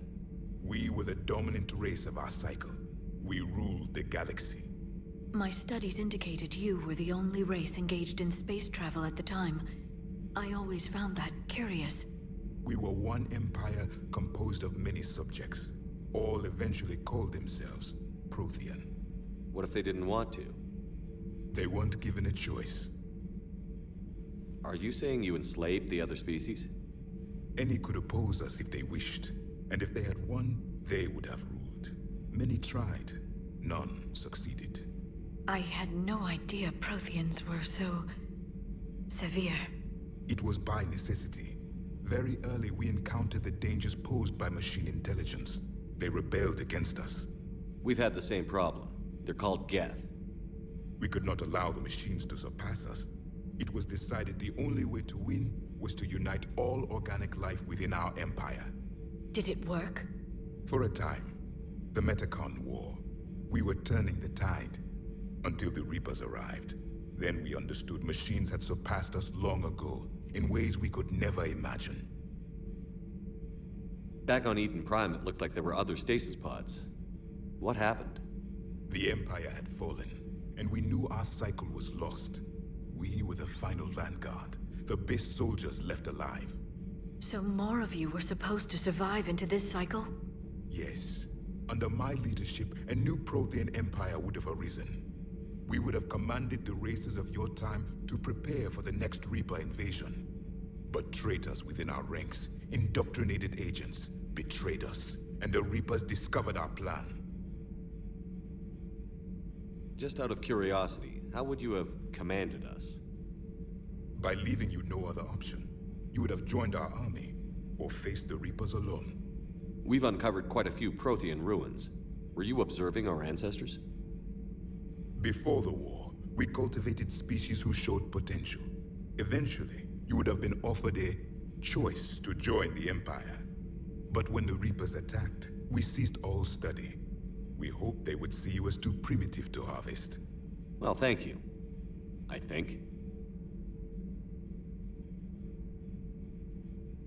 We were the dominant race of our cycle. We ruled the galaxy. My studies indicated you were the only race engaged in space travel at the time. I always found that curious. We were one empire composed of many subjects. All eventually called themselves Prothean. What if they didn't want to? They weren't given a choice. Are you saying you enslaved the other species? Any could oppose us if they wished. And if they had won, they would have ruled. Many tried. None succeeded. I had no idea Protheans were so... severe. It was by necessity. Very early we encountered the dangers posed by machine intelligence. They rebelled against us. We've had the same problem. They're called Geth. We could not allow the machines to surpass us. It was decided the only way to win was to unite all organic life within our empire. Did it work? For a time. The Metacon War. We were turning the tide. Until the Reapers arrived. Then we understood machines had surpassed us long ago, in ways we could never imagine. Back on Eden Prime, it looked like there were other stasis pods. What happened? The Empire had fallen, and we knew our cycle was lost. We were the final vanguard, the best soldiers left alive. So more of you were supposed to survive into this cycle? Yes. Under my leadership, a new Prothean empire would have arisen. We would have commanded the races of your time to prepare for the next Reaper invasion. But traitors within our ranks, indoctrinated agents, betrayed us, and the Reapers discovered our plan. Just out of curiosity, how would you have commanded us? By leaving you no other option. You would have joined our army, or faced the Reapers alone. We've uncovered quite a few Prothean ruins. Were you observing our ancestors? Before the war, we cultivated species who showed potential. Eventually, you would have been offered a choice to join the Empire. But when the Reapers attacked, we ceased all study. We hoped they would see you as too primitive to harvest. Well, thank you. I think.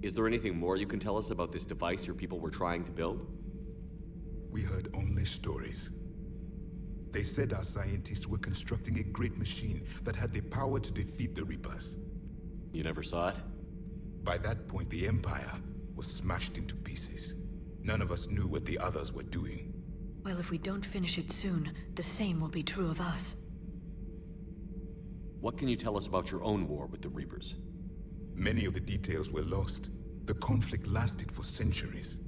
Is there anything more you can tell us about this device your people were trying to build? We heard only stories. They said our scientists were constructing a great machine that had the power to defeat the Reapers. You never saw it? By that point, the Empire was smashed into pieces. None of us knew what the others were doing. Well, if we don't finish it soon, the same will be true of us. What can you tell us about your own war with the Reapers? Many of the details were lost. The conflict lasted for centuries.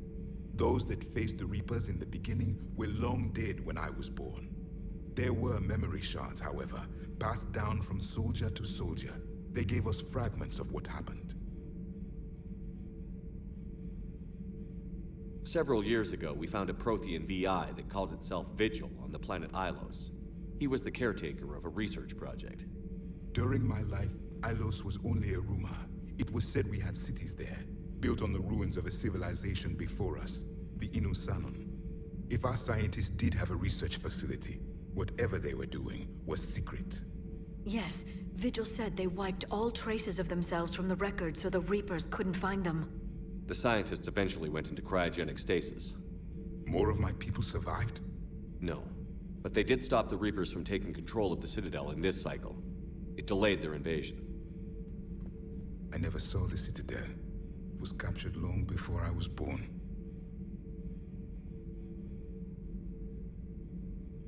Those that faced the Reapers in the beginning were long dead when I was born. There were memory shards, however, passed down from soldier to soldier. They gave us fragments of what happened. Several years ago, we found a Prothean VI that called itself Vigil on the planet Ilos. He was the caretaker of a research project. During my life, Ilos was only a rumor. It was said we had cities there, built on the ruins of a civilization before us, the Inusanon. If our scientists did have a research facility, whatever they were doing was secret. Yes, Vigil said they wiped all traces of themselves from the records so the Reapers couldn't find them. The scientists eventually went into cryogenic stasis. More of my people survived? No, but they did stop the Reapers from taking control of the Citadel in this cycle. It delayed their invasion. I never saw the Citadel. It was captured long before I was born.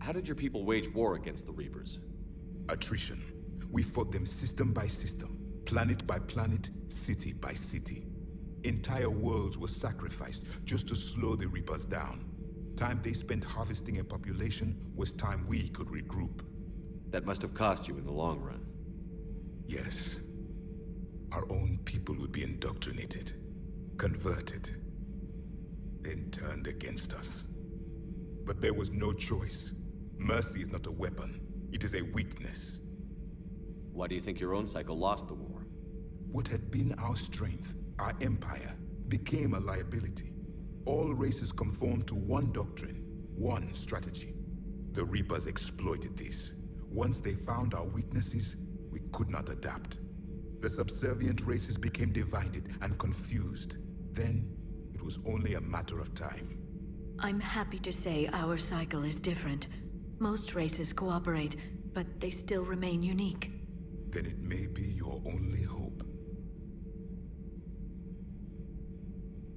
How did your people wage war against the Reapers? Attrition. We fought them system by system, planet by planet, city by city. Entire worlds were sacrificed just to slow the Reapers down. Time they spent harvesting a population was time we could regroup. That must have cost you in the long run. Yes. Our own people would be indoctrinated, converted, then turned against us. But there was no choice. Mercy is not a weapon. It is a weakness. Why do you think your own cycle lost the war? What had been our strength, our empire, became a liability. All races conformed to one doctrine, one strategy. The Reapers exploited this. Once they found our weaknesses, we could not adapt. The subservient races became divided and confused. Then, it was only a matter of time. I'm happy to say our cycle is different. Most races cooperate, but they still remain unique. Then it may be your only hope.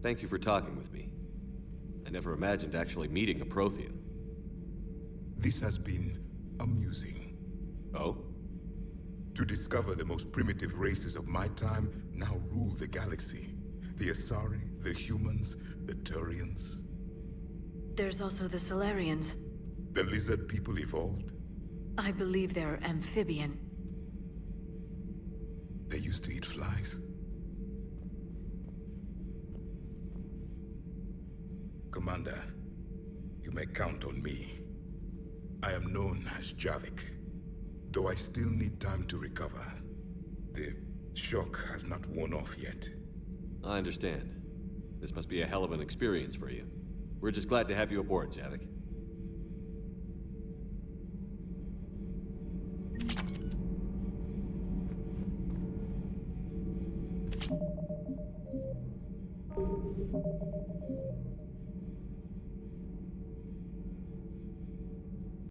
Thank you for talking with me. I never imagined actually meeting a Prothean. This has been amusing. Oh? To discover the most primitive races of my time now rule the galaxy. The Asari, the humans, the Turians. There's also the Solarians. The lizard people evolved? I believe they're amphibian. They used to eat flies. Commander, you may count on me. I am known as Javik, though I still need time to recover. The shock has not worn off yet. I understand. This must be a hell of an experience for you. We're just glad to have you aboard, Javik.